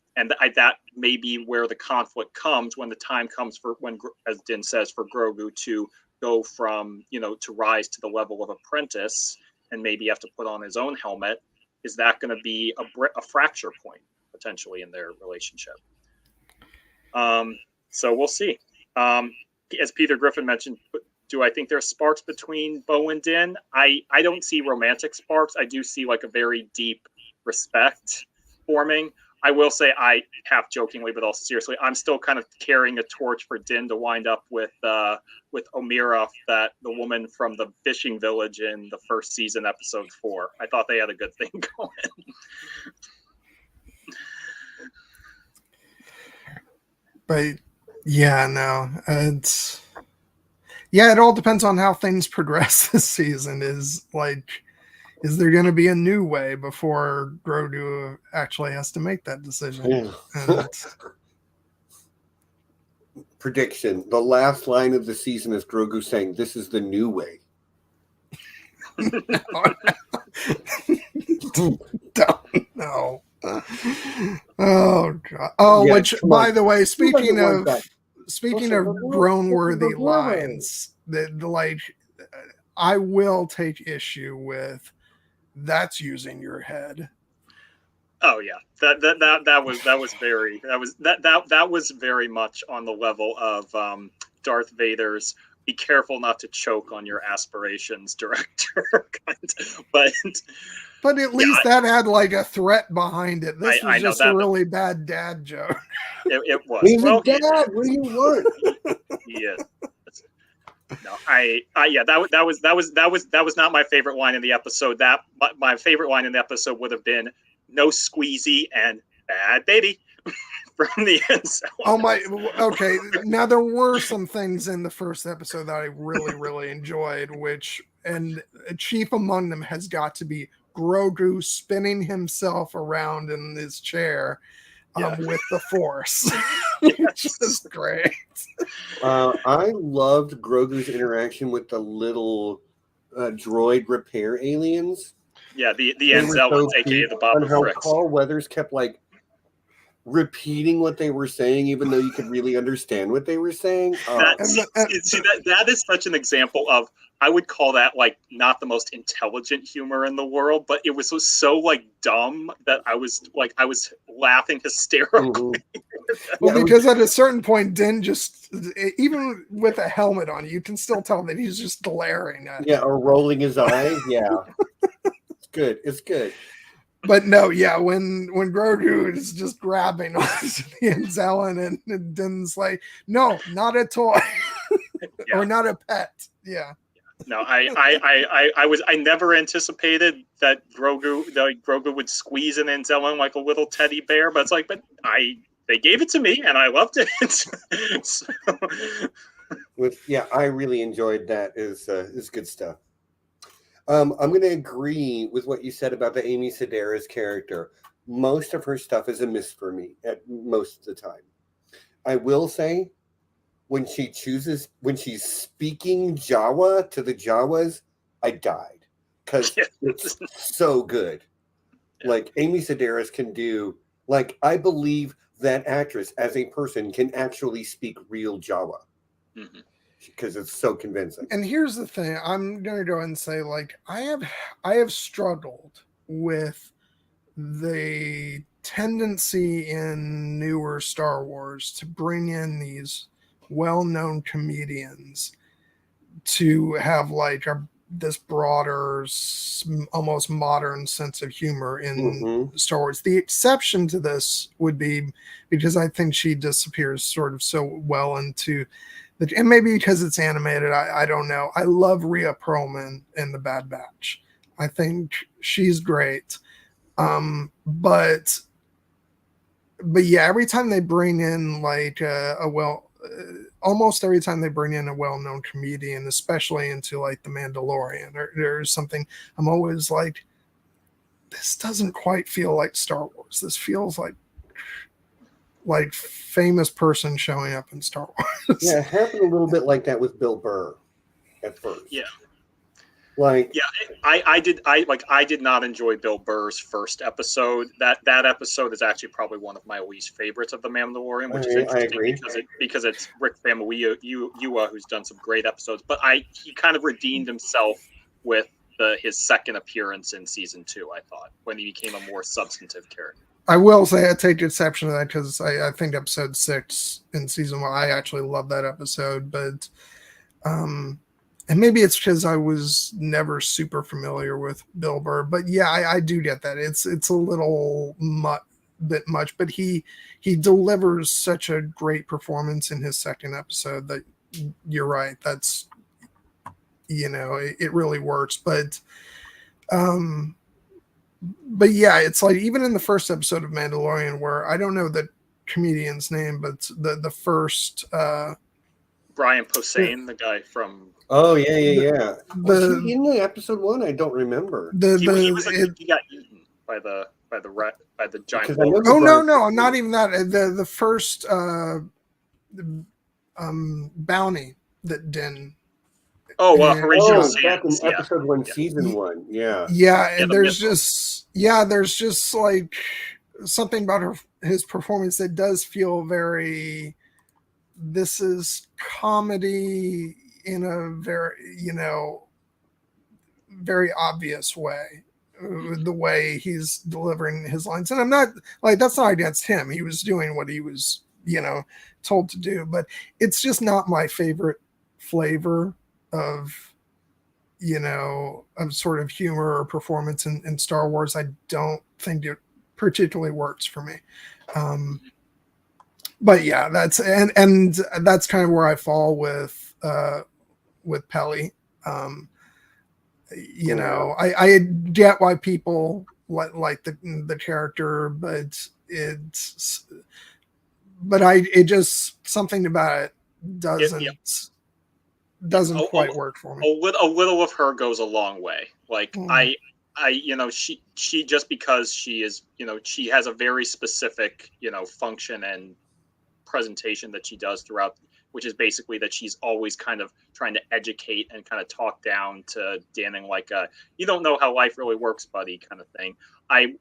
that may be where the conflict comes when the time comes for when, as Din says, for Grogu to go from, to rise to the level of apprentice and maybe have to put on his own helmet. Is that going to be a fracture point potentially in their relationship? So we'll see. As Peter Griffin mentioned, do I think there's sparks between Bo and Din? I don't see romantic sparks. I do see like a very deep respect forming. I will say, I half jokingly, but also seriously, I'm still kind of carrying a torch for Din to wind up with Omira, the woman from the fishing village in the first season, episode 4. I thought they had a good thing going. But yeah, no, it all depends on how things progress this season. Is there going to be a new way before Grogu actually has to make that decision? Yeah. Prediction. The last line of the season is Grogu saying, "This is the new way." Don't know. Oh God. Oh, yeah, which by the way, speaking of groan-worthy lines, I will take issue with. That's using your head. Oh yeah, that was very much on the level of Darth Vader's "be careful not to choke on your aspirations" director. But at least that had like a threat behind it. This was just a really bad dad joke. It was. He's a dad. What do you want? Yeah. No, that was not my favorite line in the episode. My favorite line in the episode would have been "no squeezy" and "bad baby" from the end. Oh my! Okay, now there were some things in the first episode that I really, really enjoyed, and chief among them has got to be Grogu spinning himself around in his chair. With the Force, which is great. I loved Grogu's interaction with the little droid repair aliens. Yeah, the Anzellans, aka the Boba Fricks. Carl Weathers kept like repeating what they were saying, even though you could really understand what they were saying. That is such an example of, I would call that like not the most intelligent humor in the world, but it was so like dumb that I was laughing hysterically. Well, because at a certain point, Din just, even with a helmet on, you can still tell that he's just glaring at him. Or rolling his eyes. Yeah. It's good. But no, yeah, when Grogu is just grabbing onto the Anzellan and Din's like, no, not a toy. Or not a pet. Yeah. No, I never anticipated that Grogu would squeeze an Anzellan like a little teddy bear, but it's like, they gave it to me and I loved it. So. I really enjoyed that. Is good stuff. I'm going to agree with what you said about the Amy Sedaris character. Most of her stuff is a miss for me at most of the time. I will say, when she's speaking Jawa to the Jawas, I died because it's so good. Like Amy Sedaris can do, like, I believe that actress as a person can actually speak real Jawa. Mm-hmm. Because it's so convincing. And here's the thing. I'm going to go and say, like, I have struggled with the tendency in newer Star Wars to bring in these well-known comedians to have like this broader, almost modern sense of humor in Star Wars. The exception to this would be because I think she disappears sort of so well into and maybe because it's animated, I don't know. I love Rhea Perlman in The Bad Batch. I think she's great. But yeah, every time they bring in like almost every time they bring in a well-known comedian, especially into like The Mandalorian, there's something I'm always like, this doesn't quite feel like Star Wars. This feels like famous person showing up in Star Wars. Yeah, it happened a little bit like that with Bill Burr at first. Yeah. Like, yeah, I did not enjoy Bill Burr's first episode. That episode is actually probably one of my least favorites of The Mandalorian, which is interesting because it's Rick Famuyiwa who's done some great episodes. But he kind of redeemed himself with his second appearance in season 2. I thought, when he became a more substantive character. I will say I take exception to that because I think episode 6 in season 1, I actually love that episode, but and maybe it's because I was never super familiar with Bill Burr, but yeah, I do get that. It's a little bit much, but he delivers such a great performance in his second episode that you're right. That's, it really works, but yeah, it's like even in the first episode of Mandalorian, where I don't know the comedian's name, but the first Brian Posehn, the guy from. Oh yeah. Was he in the episode 1? I don't remember. He got eaten by the giant. Oh no, not even that. The first bounty that Din. Horatio Sands. Back in episode 1, season 1. Yeah. Yeah, and there's just like something about his performance that does feel very. This is comedy in a very, very obvious way, the way he's delivering his lines. And I'm not like, that's not against him. He was doing what he was, told to do, but it's just not my favorite flavor of, of sort of humor or performance in Star Wars. I don't think it particularly works for me. But yeah, that's and that's kind of where I fall with Peli. I get why people like the character, but it just something about it doesn't quite work for me. A little of her goes a long way. Like she just because she is, she has a very specific, function and presentation that she does throughout, which is basically that she's always kind of trying to educate and kind of talk down to Danning, like you don't know how life really works, buddy, kind of thing. I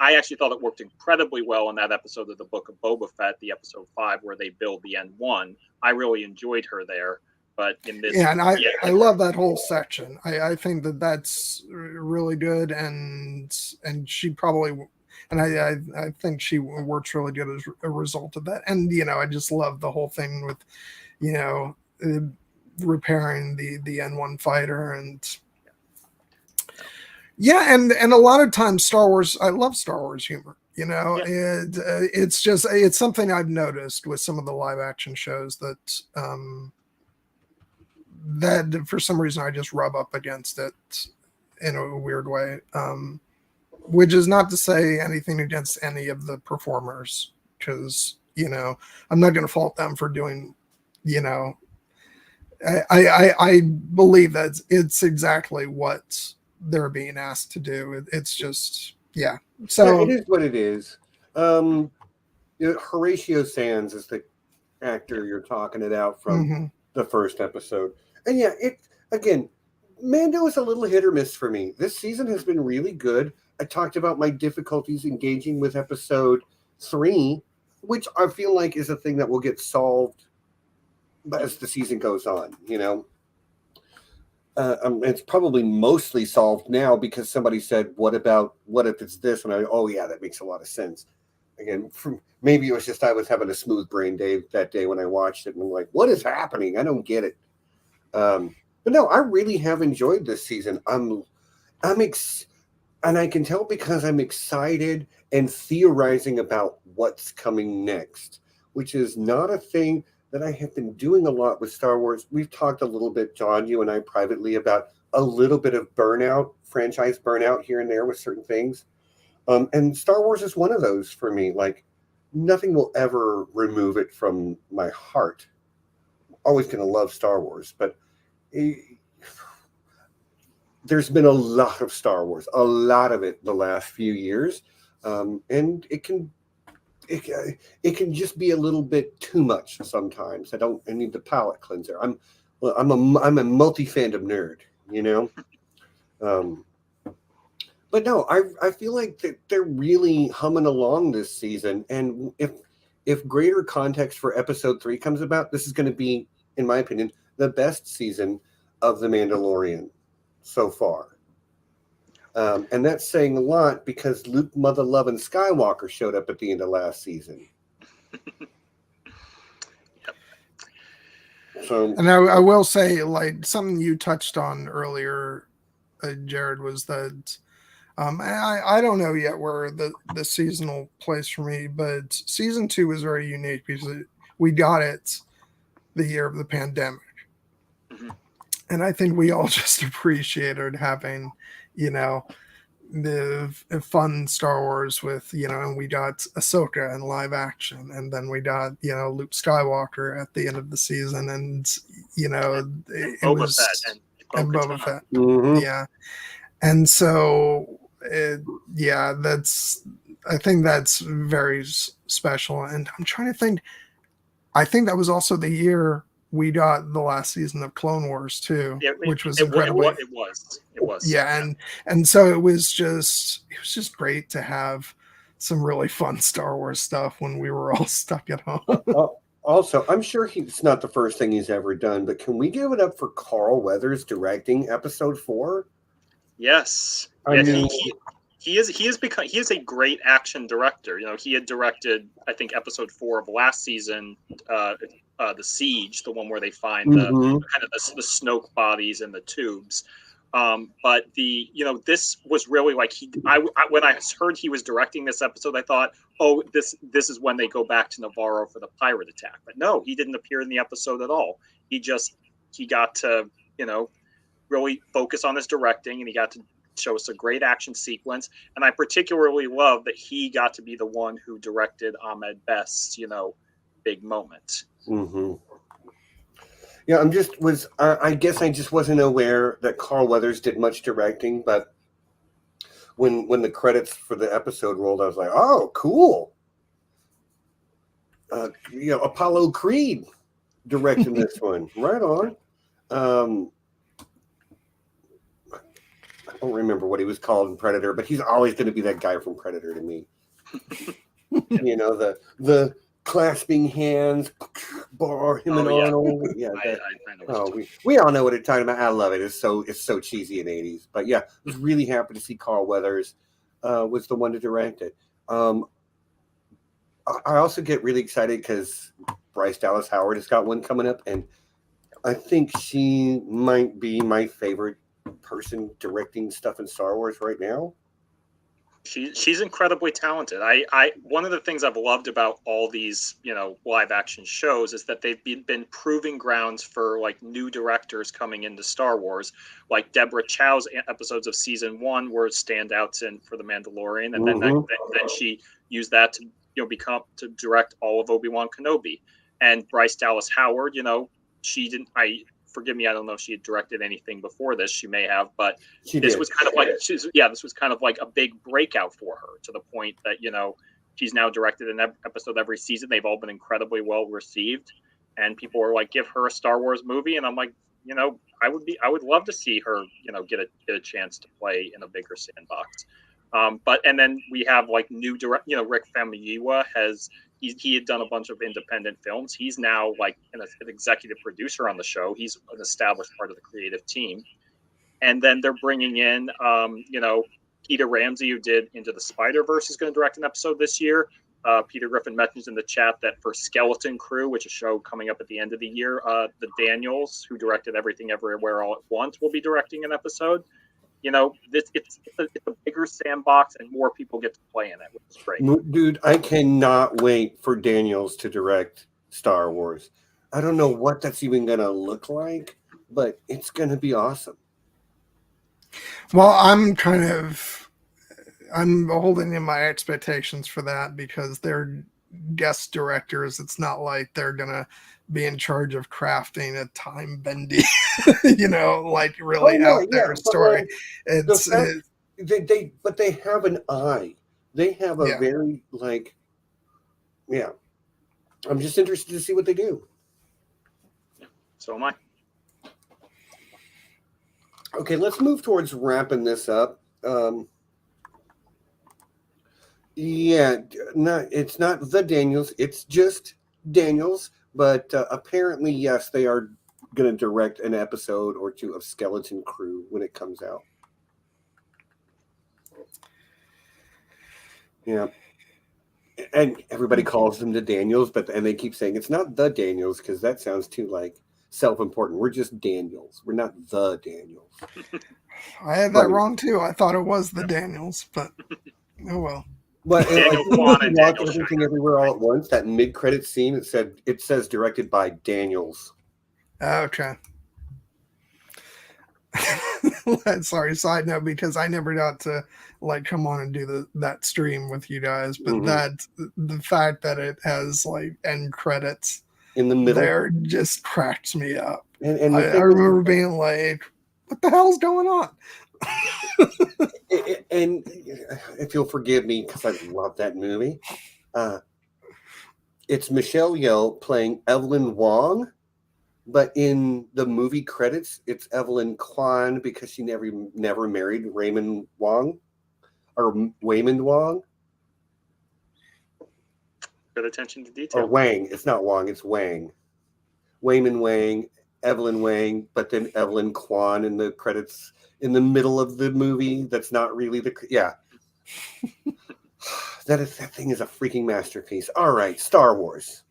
actually thought it worked incredibly well in that episode of the Book of Boba Fett, the episode 5, where they build the N1. I really enjoyed her there. But in this, I love that whole section. I think that's really good, and she probably. And I think she works really good as a result of that. And, I just love the whole thing with, repairing the N1 fighter. And yeah, and a lot of times Star Wars, I love Star Wars humor. It's something I've noticed with some of the live action shows that for some reason I just rub up against it in a weird way. Which is not to say anything against any of the performers, because, I'm not going to fault them for doing, I believe that it's exactly what they're being asked to do. It's just, yeah. So it is what it is. Horatio Sands is the actor you're talking about from the first episode. And yeah, Mando is a little hit or miss for me. This season has been really good. I talked about my difficulties engaging with episode 3, which I feel like is a thing that will get solved as the season goes on, it's probably mostly solved now because somebody said, what if it's this? And that makes a lot of sense. Again, maybe it was just I was having a smooth brain day that day when I watched it, and I'm like, what is happening? I don't get it. But no, I really have enjoyed this season. And I can tell because I'm excited and theorizing about what's coming next, which is not a thing that I have been doing a lot with Star Wars. We've talked a little bit, John, you and I privately, about a little bit of franchise burnout here and there with certain things. And Star Wars is one of those for me. Like, nothing will ever remove it from my heart. Always going to love Star Wars, but there's been a lot of Star Wars, a lot of it the last few years, and it can just be a little bit too much sometimes. I need the palate cleanser. I'm a multi-fandom nerd, you know. But no, I feel like that they're really humming along this season, and if greater context for episode 3 comes about, this is going to be, in my opinion, the best season of The Mandalorian so far. And that's saying a lot because Luke, Mother Love, and Skywalker showed up at the end of last season. So, and I will say, like, something you touched on earlier, Jared, was that I don't know yet where the seasonal place for me, but season 2 was very unique because we got it the year of the pandemic. Mm-hmm. And I think we all just appreciated having, you know, the fun Star Wars with, you know, and we got Ahsoka in live action, and then we got, you know, Luke Skywalker at the end of the season, and, you know, it was and Boba Fett. mm-hmm. Yeah. And so, I think that's very special. And I'm trying to think, I think that was also the year we got the last season of Clone Wars too, which was incredible. It was. Yeah, and so it was just great to have some really fun Star Wars stuff when we were all stuck at home. Also, I'm sure it's not the first thing he's ever done, but can we give it up for Carl Weathers directing episode 4? Yes. I mean, he is a great action director. You know, he had directed, I think, episode 4 of last season, the Siege, the one where they find the kind of the Snoke bodies in the tubes. But this was really like when I heard he was directing this episode, I thought, oh, this is when they go back to Navarro for the pirate attack. But no, he didn't appear in the episode at all. He got to, you know, really focus on his directing, and he got to show us a great action sequence. And I particularly love that he got to be the one who directed Ahmed Best's, you know, big moment. Mm-hmm. Yeah, I guess I just wasn't aware that Carl Weathers did much directing, but when the credits for the episode rolled, I was like, oh, cool. You know, Apollo Creed directing this one. Right on. I don't remember what he was called in Predator, but he's always going to be that guy from Predator to me. You know, the clasping hands, him and Arnold. Yeah, we all know what it's talking about. I love it. It's so cheesy in the 80s. But yeah, I was really happy to see Carl Weathers was the one to direct it. I also get really excited because Bryce Dallas Howard has got one coming up, and I think she might be my favorite person directing stuff in Star Wars right now. She's incredibly talented. I one of the things I've loved about all these, you know, live action shows is that they've been proving grounds for like new directors coming into Star Wars. Like Deborah Chow's episodes of season 1 were standouts for The Mandalorian, and then she used that to, you know, to direct all of Obi-Wan Kenobi. And Bryce Dallas Howard, you know, forgive me, I don't know if she had directed anything before this. She may have, but this was kind of like a big breakout for her, to the point that, you know, she's now directed an episode every season. They've all been incredibly well received, and people were like, give her a Star Wars movie. And I'm like, you know, I would love to see her, you know, get a chance to play in a bigger sandbox. And then we have like new you know, Rick Famuyiwa he had done a bunch of independent films. He's now like an executive producer on the show. He's an established part of the creative team. And then they're bringing in, you know, Peter Ramsey, who did Into the Spider-Verse, is going to direct an episode this year. Peter Griffin mentions in the chat that for Skeleton Crew, which is a show coming up at the end of the year, the Daniels, who directed Everything Everywhere All at Once, will be directing an episode. You know, it's a bigger sandbox, and more people get to play in it, which is great. Dude, I cannot wait for Daniels to direct Star Wars. I don't know what that's even going to look like, but it's going to be awesome. Well, I'm holding in my expectations for that because they're guest directors. It's not like they're gonna be in charge of crafting a time bendy, like really out there story. Like, It's but they have an eye. They have a very I'm just interested to see what they do. So am I. Okay, let's move towards wrapping this up. It's not the Daniels. It's just Daniels. But apparently, yes, they are going to direct an episode or two of Skeleton Crew when it comes out. Yeah. And everybody calls them the Daniels, and they keep saying it's not the Daniels because that sounds too self-important. We're just Daniels. We're not the Daniels. I had that wrong too. I thought it was the Daniels, but oh well. But everything everywhere all at once. That mid-credit scene, it says directed by Daniels. Okay. Sorry, side note, because I never got to come on and do that stream with you guys, but the fact that it has end credits in the middle there just cracks me up. And I remember being like, what the hell's going on? And if you'll forgive me, because I love that movie, it's Michelle Yeoh playing Evelyn Wong, but in the movie credits, it's Evelyn Kwan because she never married Raymond Wong or Waymond Wong. Good attention to detail. Or Wang. It's not Wong. It's Wang. Waymond Wang, Evelyn Wang, but then Evelyn Kwan in the credits in the middle of the movie. That's not really that thing is a freaking masterpiece. All right, Star Wars.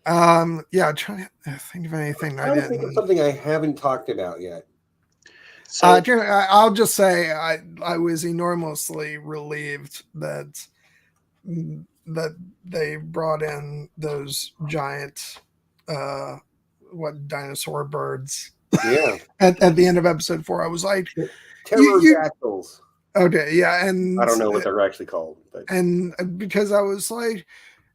Trying to think of anything I didn't. Think of something I haven't talked about yet. So, I'll just say I was enormously relieved that they brought in those giant dinosaur birds. Yeah. at the end of episode 4, I was like, pterodactyls. Okay, yeah, and I don't know what they're actually called, but. And because I was like,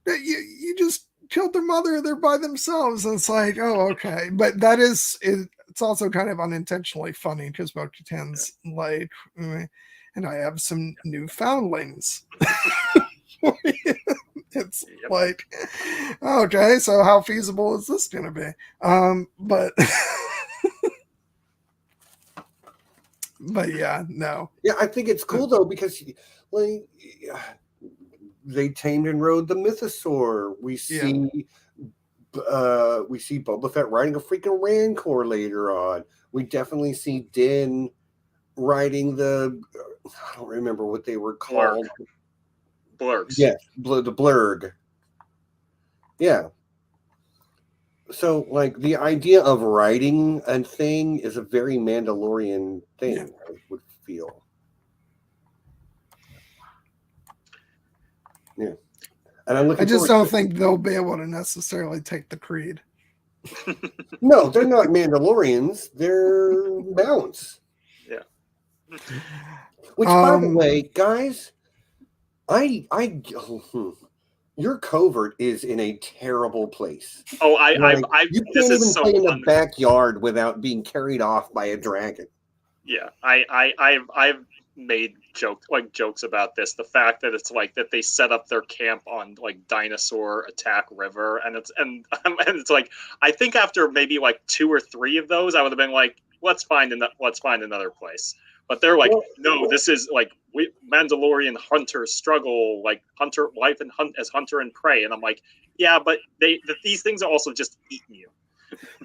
you just killed their mother, they're by themselves, and it's like, oh, okay, but it's also kind of unintentionally funny because Bo-Katan's like, and I have some newfoundlings. It's like, okay, so how feasible is this going to be? But yeah, no. Yeah, I think it's cool though because they tamed and rode the mythosaur. We see Boba Fett riding a freaking Rancor later on. We definitely see Din riding the I don't remember what they were called. Blurgs. Yes, the blurg. Yeah. So, the idea of riding a thing is a very Mandalorian thing, I would feel. Yeah. And I'm looking I just don't think they'll be able to necessarily take the creed. No, they're not Mandalorians. They're mounts. Yeah. Which, by the way, guys, your covert is in a terrible place. Oh, you can't even play in the backyard without being carried off by a dragon. Yeah, I've made jokes about this. The fact that it's that they set up their camp on Dinosaur Attack River, and it's I think after maybe 2 or 3 of those, I would have been let's find another place. But they're no, this is Mandalorian hunters struggle, hunter life and hunt as hunter and prey, and I'm yeah, but these things are also just eating you.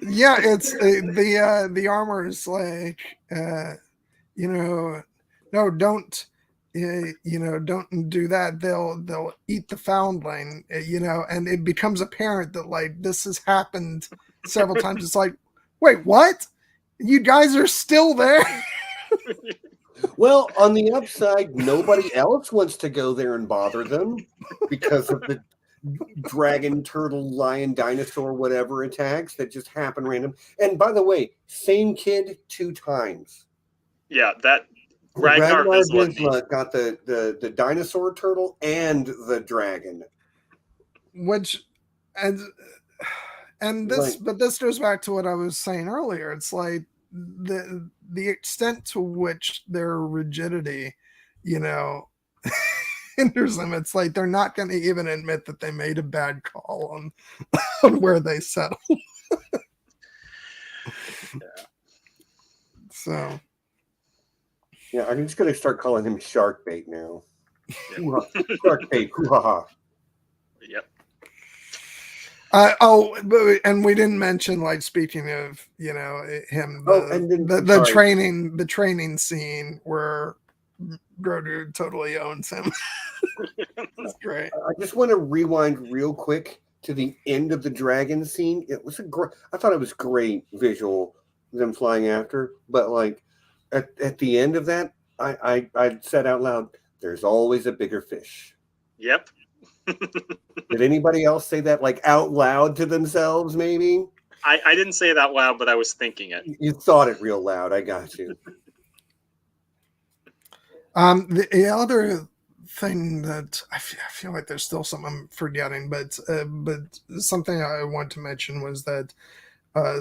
Yeah, it's the armor is no, don't don't do that. They'll eat the foundling, and it becomes apparent that this has happened several times. It's wait, what? You guys are still there? Well, on the upside, nobody else wants to go there and bother them because of the dragon, turtle, lion, dinosaur, whatever attacks that just happen random. And by the way, same kid 2 times. Yeah, that Ragnar Vizsla got the dinosaur turtle and the dragon. Which, and this, but this goes back to what I was saying earlier. It's like the extent to which their rigidity, hinders them. It's like they're not going to even admit that they made a bad call on where they settle. So, yeah, I'm just going to start calling him Shark Bait now. Shark Bait, hoo-ha-ha. Yep. And we didn't mention, like, speaking of, him, the training scene where Grogu totally owns him. That's great. I just want to rewind real quick to the end of the dragon scene. It was I thought it was great visual, them flying after, but like at the end of that, I said out loud, "There's always a bigger fish." Yep. Did anybody else say that like out loud to themselves? Maybe I didn't say it out loud, but I was thinking it. You thought it real loud. I got you. The other thing that I feel like there's still something I'm forgetting, but something I want to mention was that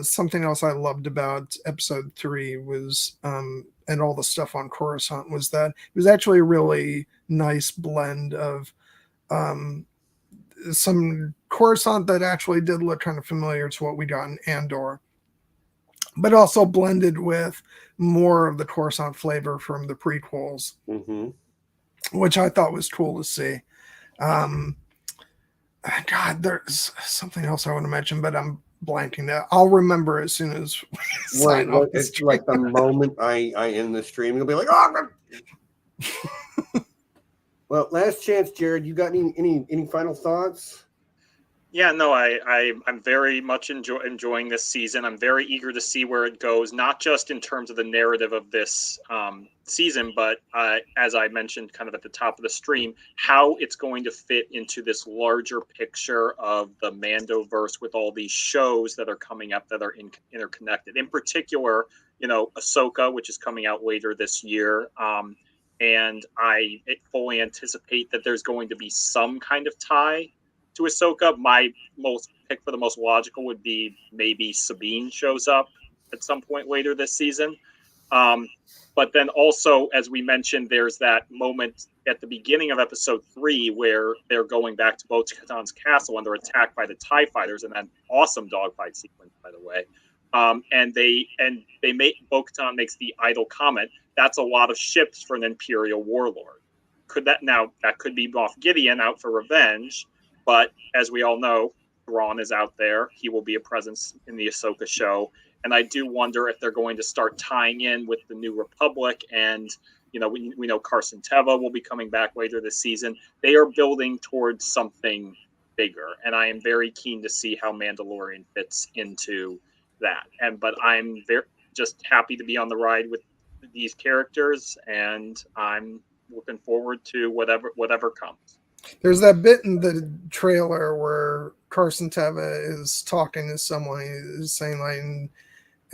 something else I loved about episode 3 was, and all the stuff on Coruscant, was that it was actually a really nice blend of some Coruscant that actually did look kind of familiar to what we got in Andor, but also blended with more of the Coruscant flavor from the prequels, which I thought was cool to see. God, there's something else I want to mention, but I'm blanking that. I'll remember as soon as we sign off. It's like the moment I end the stream, you'll be like, "Oh!" Well, last chance, Jared. You got any final thoughts? Yeah, no, I'm very much enjoying this season. I'm very eager to see where it goes, not just in terms of the narrative of this season, but as I mentioned kind of at the top of the stream, how it's going to fit into this larger picture of the Mandoverse with all these shows that are coming up that are interconnected. In particular, Ahsoka, which is coming out later this year. And I fully anticipate that there's going to be some kind of tie to Ahsoka. My pick for the most logical would be maybe Sabine shows up at some point later this season. But then also, as we mentioned, there's that moment at the beginning of episode 3 where they're going back to Bo-Katan's castle and they're attacked by the TIE fighters, and that awesome dogfight sequence, by the way. And Bo-Katan makes the idle comment, "That's a lot of ships for an Imperial warlord." That could be Moff Gideon out for revenge, but as we all know, Thrawn is out there. He will be a presence in the Ahsoka show, and I do wonder if they're going to start tying in with the New Republic. And we know Carson Teva will be coming back later this season. They are building towards something bigger, and I am very keen to see how Mandalorian fits into that. But I'm just happy to be on the ride with these characters, and I'm looking forward to whatever comes. There's that bit in the trailer where Carson Teva is talking to someone, is saying like,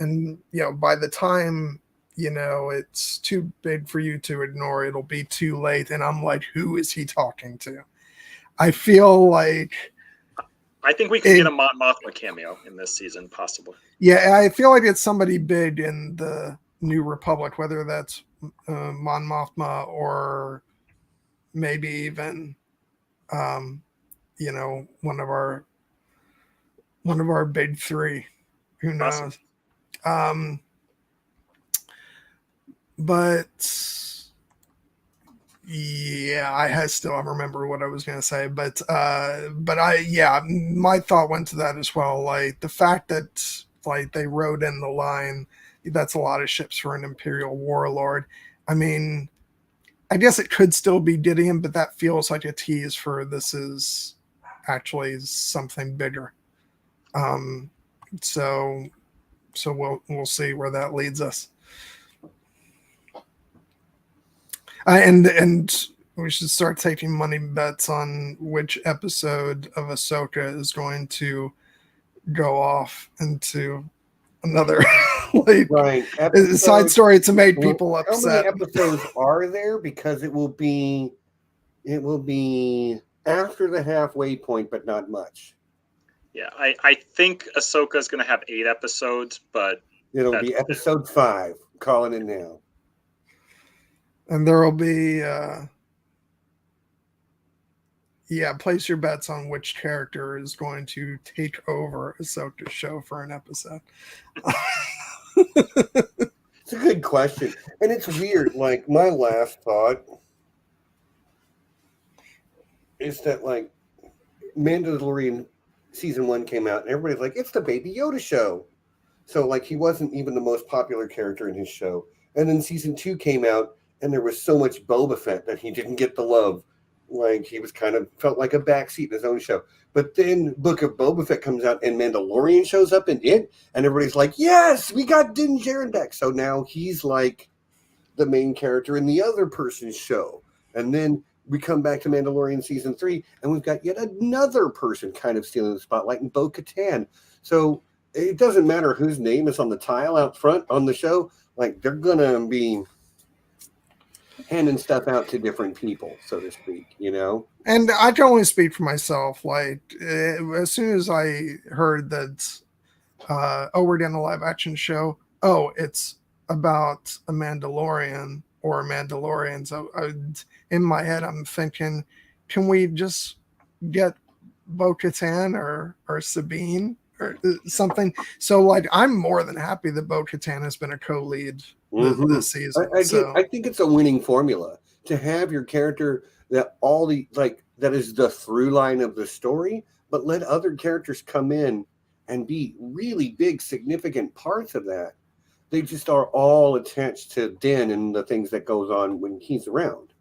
and by the time it's too big for you to ignore, it'll be too late. And I'm like, who is he talking to? I feel like I think we can get a Mon Mothma cameo in this season, possibly. Yeah, I feel like it's somebody big in the New Republic, whether that's Mon Mothma or maybe even one of our big 3. Who knows? Awesome. But yeah, I still don't remember what I was going to say, but my thought went to that as well. Like the fact that like they wrote in the line, that's a lot of ships for an Imperial warlord. I mean, I guess it could still be Gideon, but that feels like a tease for this is actually something bigger. So we'll see where that leads us. And we should start taking money bets on which episode of Ahsoka is going to go off into another Like, Right. side story to make Well, people how upset. many episodes are there? Because it will be after the halfway point, but not much. Yeah, I think Ahsoka is going to have 8 episodes, but It'll be episode 5. Calling it now. And there'll be place your bets on which character is going to take over Ahsoka's show for an episode. It's a good question. And it's weird. Like, my last thought is that, like, Mandalorian season 1 came out, and everybody's like, it's the Baby Yoda show. So, like, he wasn't even the most popular character in his show. And then season 2 came out, and there was so much Boba Fett that he didn't get the love. Like, he was kind of felt like a backseat in his own show. But then Book of Boba Fett comes out, and Mandalorian shows up in it, and everybody's like, yes, we got Din Djarin back. So now he's like the main character in the other person's show. And then we come back to Mandalorian season 3, and we've got yet another person kind of stealing the spotlight in Bo-Katan. So it doesn't matter whose name is on the tile out front on the show. Like, they're going to be handing stuff out to different people, so to speak, you know? And I can only speak for myself. Like, as soon as I heard that, we're doing a live action show, it's about a Mandalorian or a Mandalorian. So in my head, I'm thinking, can we just get Bo-Katan or Sabine or something? So, like, I'm more than happy that Bo-Katan has been a co-lead this season. I think it's a winning formula to have your character that that is the through line of the story, but let other characters come in and be really big, significant parts of that. They just are all attached to Din and the things that goes on when he's around.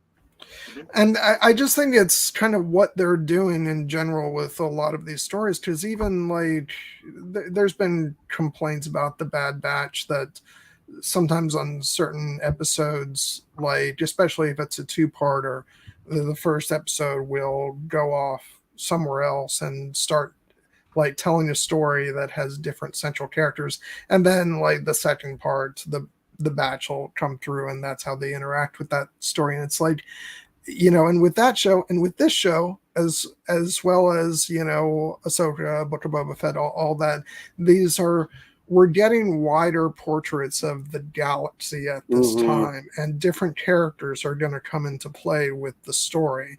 And I just think it's kind of what they're doing in general with a lot of these stories, because even like there's been complaints about the Bad Batch that sometimes on certain episodes, like especially if it's a 2-parter, the first episode will go off somewhere else and start like telling a story that has different central characters, and then like the second part, the batch will come through, and that's how they interact with that story. And it's like, you know, and with that show and with this show, as well as, you know, Ahsoka, Book of Boba Fett, all that, we're getting wider portraits of the galaxy at this time, and different characters are going to come into play with the story.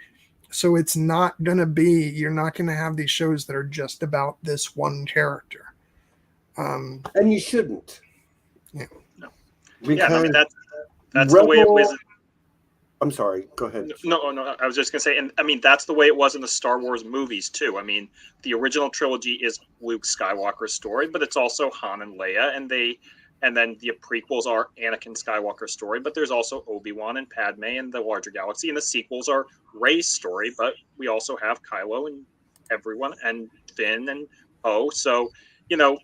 So it's not going to be, you're not going to have these shows that are just about this one character. And you shouldn't. Yeah. No. Because I mean, that's the way it was. I'm sorry, go ahead. No, I was just going to say, and I mean, that's the way it was in the Star Wars movies, too. I mean, the original trilogy is Luke Skywalker's story, but it's also Han and Leia, and then the prequels are Anakin Skywalker's story, but there's also Obi-Wan and Padme and the larger galaxy, and the sequels are Rey's story, but we also have Kylo and everyone, and Finn and Poe. So, you know,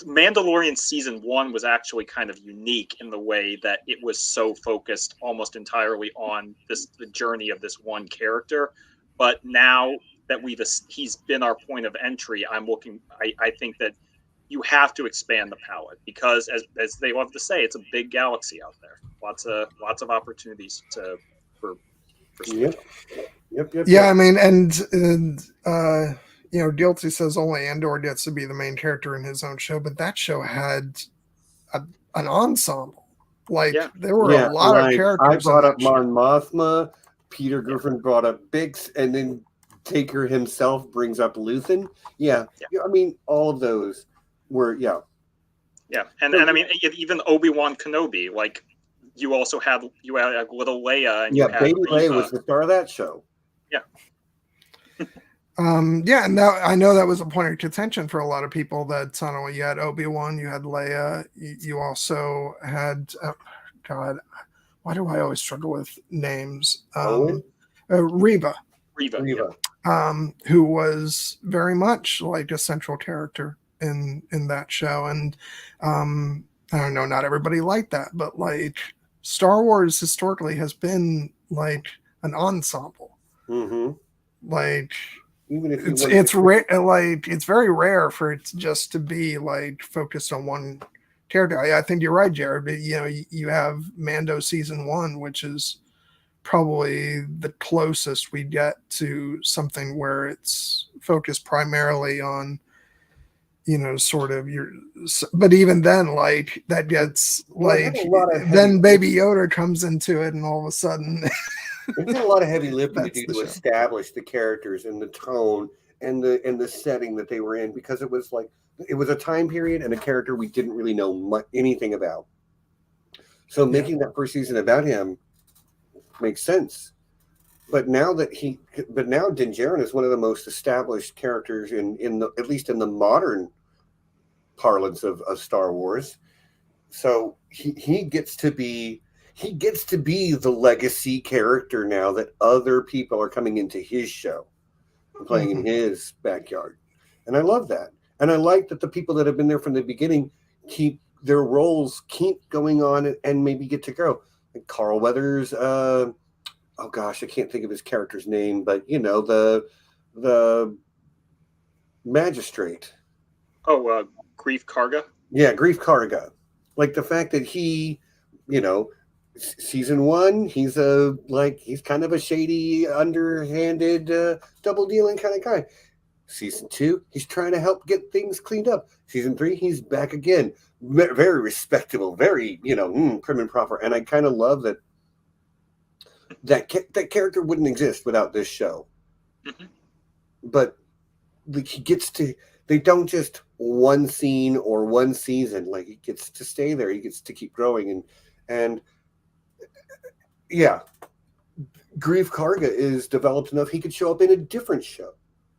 Mandalorian season 1 was actually kind of unique in the way that it was so focused almost entirely on the journey of this one character. But now that he's been our point of entry, I think that you have to expand the palette, because as they love to say, it's a big galaxy out there. Lots of opportunities for Yep. Yeah, I mean, and you know, Guilty says only Andor gets to be the main character in his own show, but that show had an ensemble. Like, there were a lot of characters. I brought up Mon Mothma, Peter Griffin brought up Bix, and then Taker himself brings up Luthen. Yeah, I mean, all of those were, and I mean, even Obi-Wan Kenobi, like, you had little Leia, and Baby Leia was the star of that show. And that, I know that was a point of contention for a lot of people, that not only you had Obi-Wan, you had Leia, you also had God, why do I always struggle with names? Reva, who was very much like a central character in that show. And I don't know, not everybody liked that, but like, Star Wars historically has been like an ensemble. Mm-hmm. Like, Even if you it's rare, like it's very rare for it just to be like focused on one character. I think you're right, Jared. But you have Mando season 1, which is probably the closest we get to something where it's focused primarily on sort of but even then, like that gets like then Baby Yoda comes into it, and all of a sudden it had a lot of heavy lifting to do to establish the characters and the tone and the setting that they were in, because it was a time period and a character we didn't really know anything about. So making that first season about him makes sense. But now Din Djarin is one of the most established characters at least in the modern parlance of Star Wars. So he gets to be the legacy character now that other people are coming into his show and playing in his backyard. And I love that. And I like that the people that have been there from the beginning keep their roles going on and maybe get to grow. Like Carl Weathers, oh gosh, I can't think of his character's name, but the magistrate. Oh, Grief Karga? Yeah, Grief Karga. Like the fact that he, season 1, he's kind of a shady, underhanded, double dealing kind of guy. Season 2, he's trying to help get things cleaned up. Season 3, he's back again. Very respectable, very, prim and proper. And I kind of love that character wouldn't exist without this show. Mm-hmm. But they don't just one scene or one season. Like, he gets to stay there. He gets to keep growing. And yeah, Grief Karga is developed enough he could show up in a different show.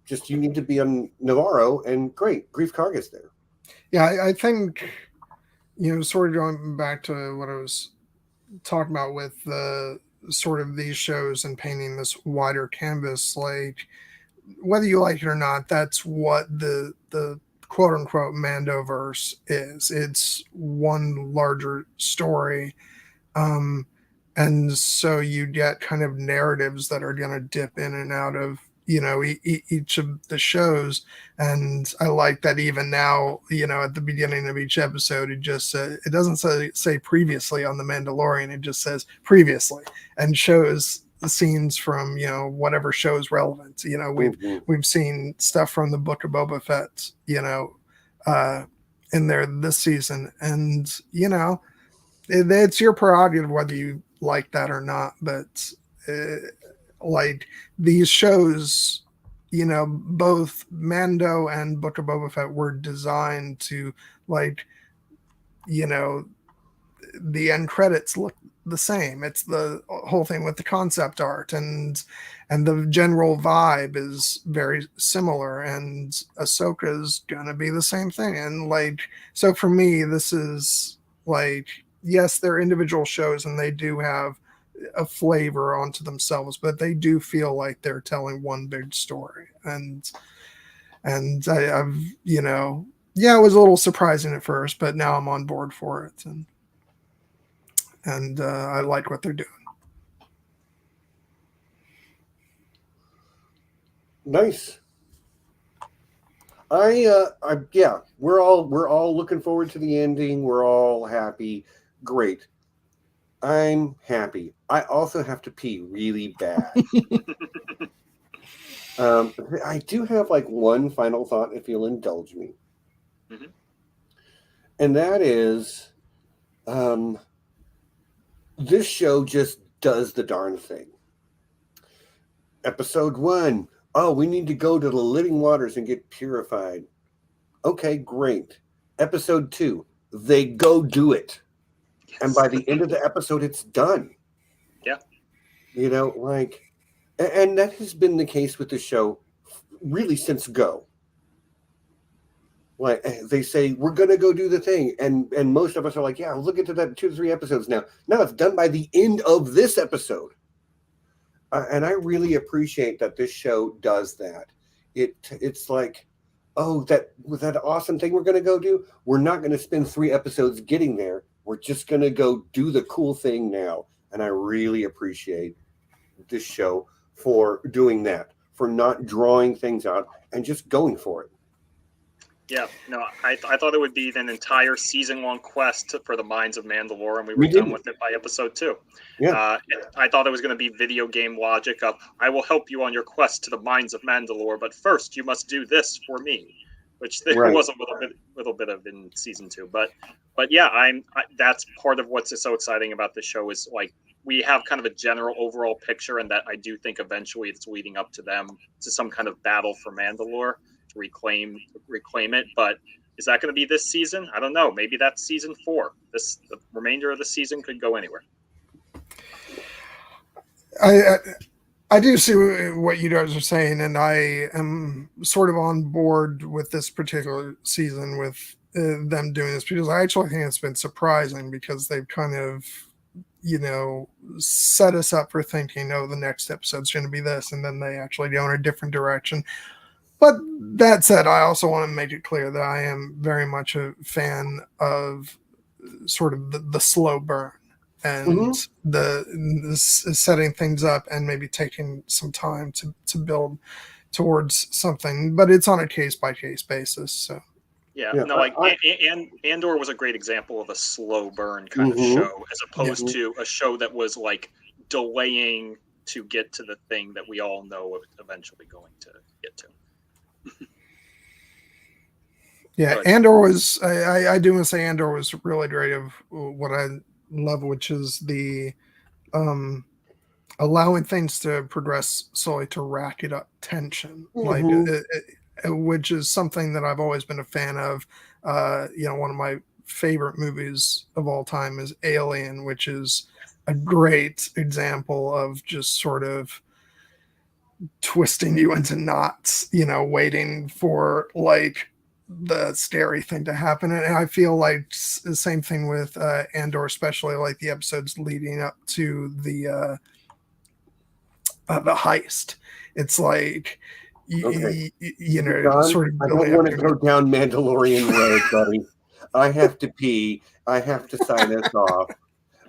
Just you need to be on Navarro, and great, Grief Karga's there. Yeah, I think, sort of going back to what I was talking about with the sort of these shows and painting this wider canvas, like whether you like it or not, that's what the quote unquote Mandoverse is. It's one larger story. And so you get kind of narratives that are going to dip in and out of, each of the shows. And I like that even now, at the beginning of each episode, it just it doesn't say previously on The Mandalorian. It just says previously, and shows the scenes from, whatever show is relevant. We've seen stuff from the Book of Boba Fett, in there this season. And, it's your prerogative whether you like that or not. But like these shows, both Mando and Book of Boba Fett were designed to, like, the end credits look the same. It's the whole thing with the concept art, and the general vibe is very similar, and Ahsoka's gonna be the same thing. And like, so for me, this is like, yes, they're individual shows and they do have a flavor onto themselves, but they do feel like they're telling one big story. And I've, it was a little surprising at first, but now I'm on board for it. And I like what they're doing. Nice. Yeah, we're all looking forward to the ending. We're all happy. Great. I'm happy. I also have to pee really bad. I do have one final thought, if you'll indulge me. Mm-hmm. And that is, this show just does the darn thing. Episode 1. Oh, we need to go to the living waters and get purified. Okay, great. Episode 2. They go do it. Yes. And by the end of the episode, it's done. Yeah. And that has been the case with the show really since Go. Like, they say, we're going to go do the thing. And most of us are like, yeah, look into that 2 to 3 episodes now. No, it's done by the end of this episode. And I really appreciate that this show does that. It's like, oh, that awesome thing we're going to go do. We're not going to spend 3 episodes getting there. We're just going to go do the cool thing now. And I really appreciate this show for doing that, for not drawing things out and just going for it. Yeah, no, I thought it would be an entire season-long quest for the Mines of Mandalore, and we were done with it by episode 2. Yeah. I thought it was going to be video game logic of, I will help you on your quest to the Mines of Mandalore, but first you must do this for me, which there was a little bit of in season 2. But yeah, that's part of what's so exciting about this show is like we have kind of a general overall picture, and that I do think eventually it's leading up to some kind of battle for Mandalore. Reclaim it, but is that going to be this season? I don't know. Maybe that's season 4. The remainder of the season could go anywhere. I do see what you guys are saying, and I am sort of on board with this particular season with them doing this, because I actually think it's been surprising because they've kind of, set us up for thinking, oh, the next episode's going to be this, and then they actually go in a different direction. But that said, I also want to make it clear that I am very much a fan of sort of the slow burn and the setting things up and maybe taking some time to build towards something. But it's on a case-by-case basis. So. Yeah, no, Andor was a great example of a slow burn kind of show, as opposed to a show that was like delaying to get to the thing that we all know eventually going to get to. Yeah, Andor was. I do want to say Andor was really great. Of what I love, which is the allowing things to progress slowly to ratchet up tension, like which is something that I've always been a fan of. One of my favorite movies of all time is Alien, which is a great example of just sort of twisting you into knots, waiting for like the scary thing to happen. And I feel like the same thing with Andor, especially like the episodes leading up to the heist. It's like John, sort of I don't want to go down Mandalorian road, buddy. I have to pee. I have to sign us off.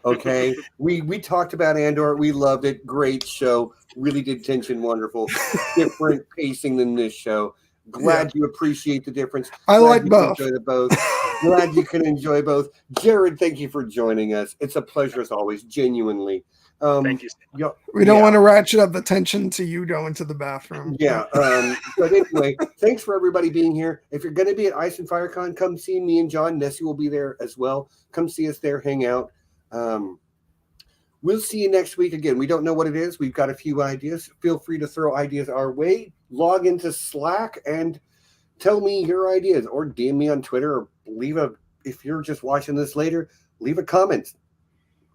Okay, we talked about Andor. We loved it. Great show. Really did tension wonderful. Different pacing than this show. Glad you appreciate the difference. I like both. Glad you can enjoy both. Jared, thank you for joining us. It's a pleasure as always. Genuinely. Thank you. We don't want to ratchet up the tension to you going to the bathroom. Yeah. But anyway, thanks for everybody being here. If you're going to be at Ice and FireCon, come see me and John. Nessie will be there as well. Come see us there. Hang out. We'll see you next week again. We don't know what it is. We've got a few ideas. Feel free to throw ideas our way. Log into Slack and tell me your ideas, or DM me on Twitter, or if you're just watching this later, leave a comment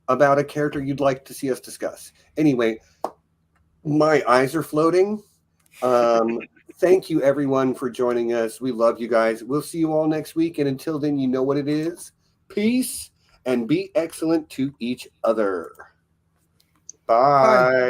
about a character you'd like to see us discuss. Anyway, my eyes are floating. Thank you everyone for joining us. We love you guys. We'll see you all next week. And until then, you know what it is. Peace and be excellent to each other. Bye.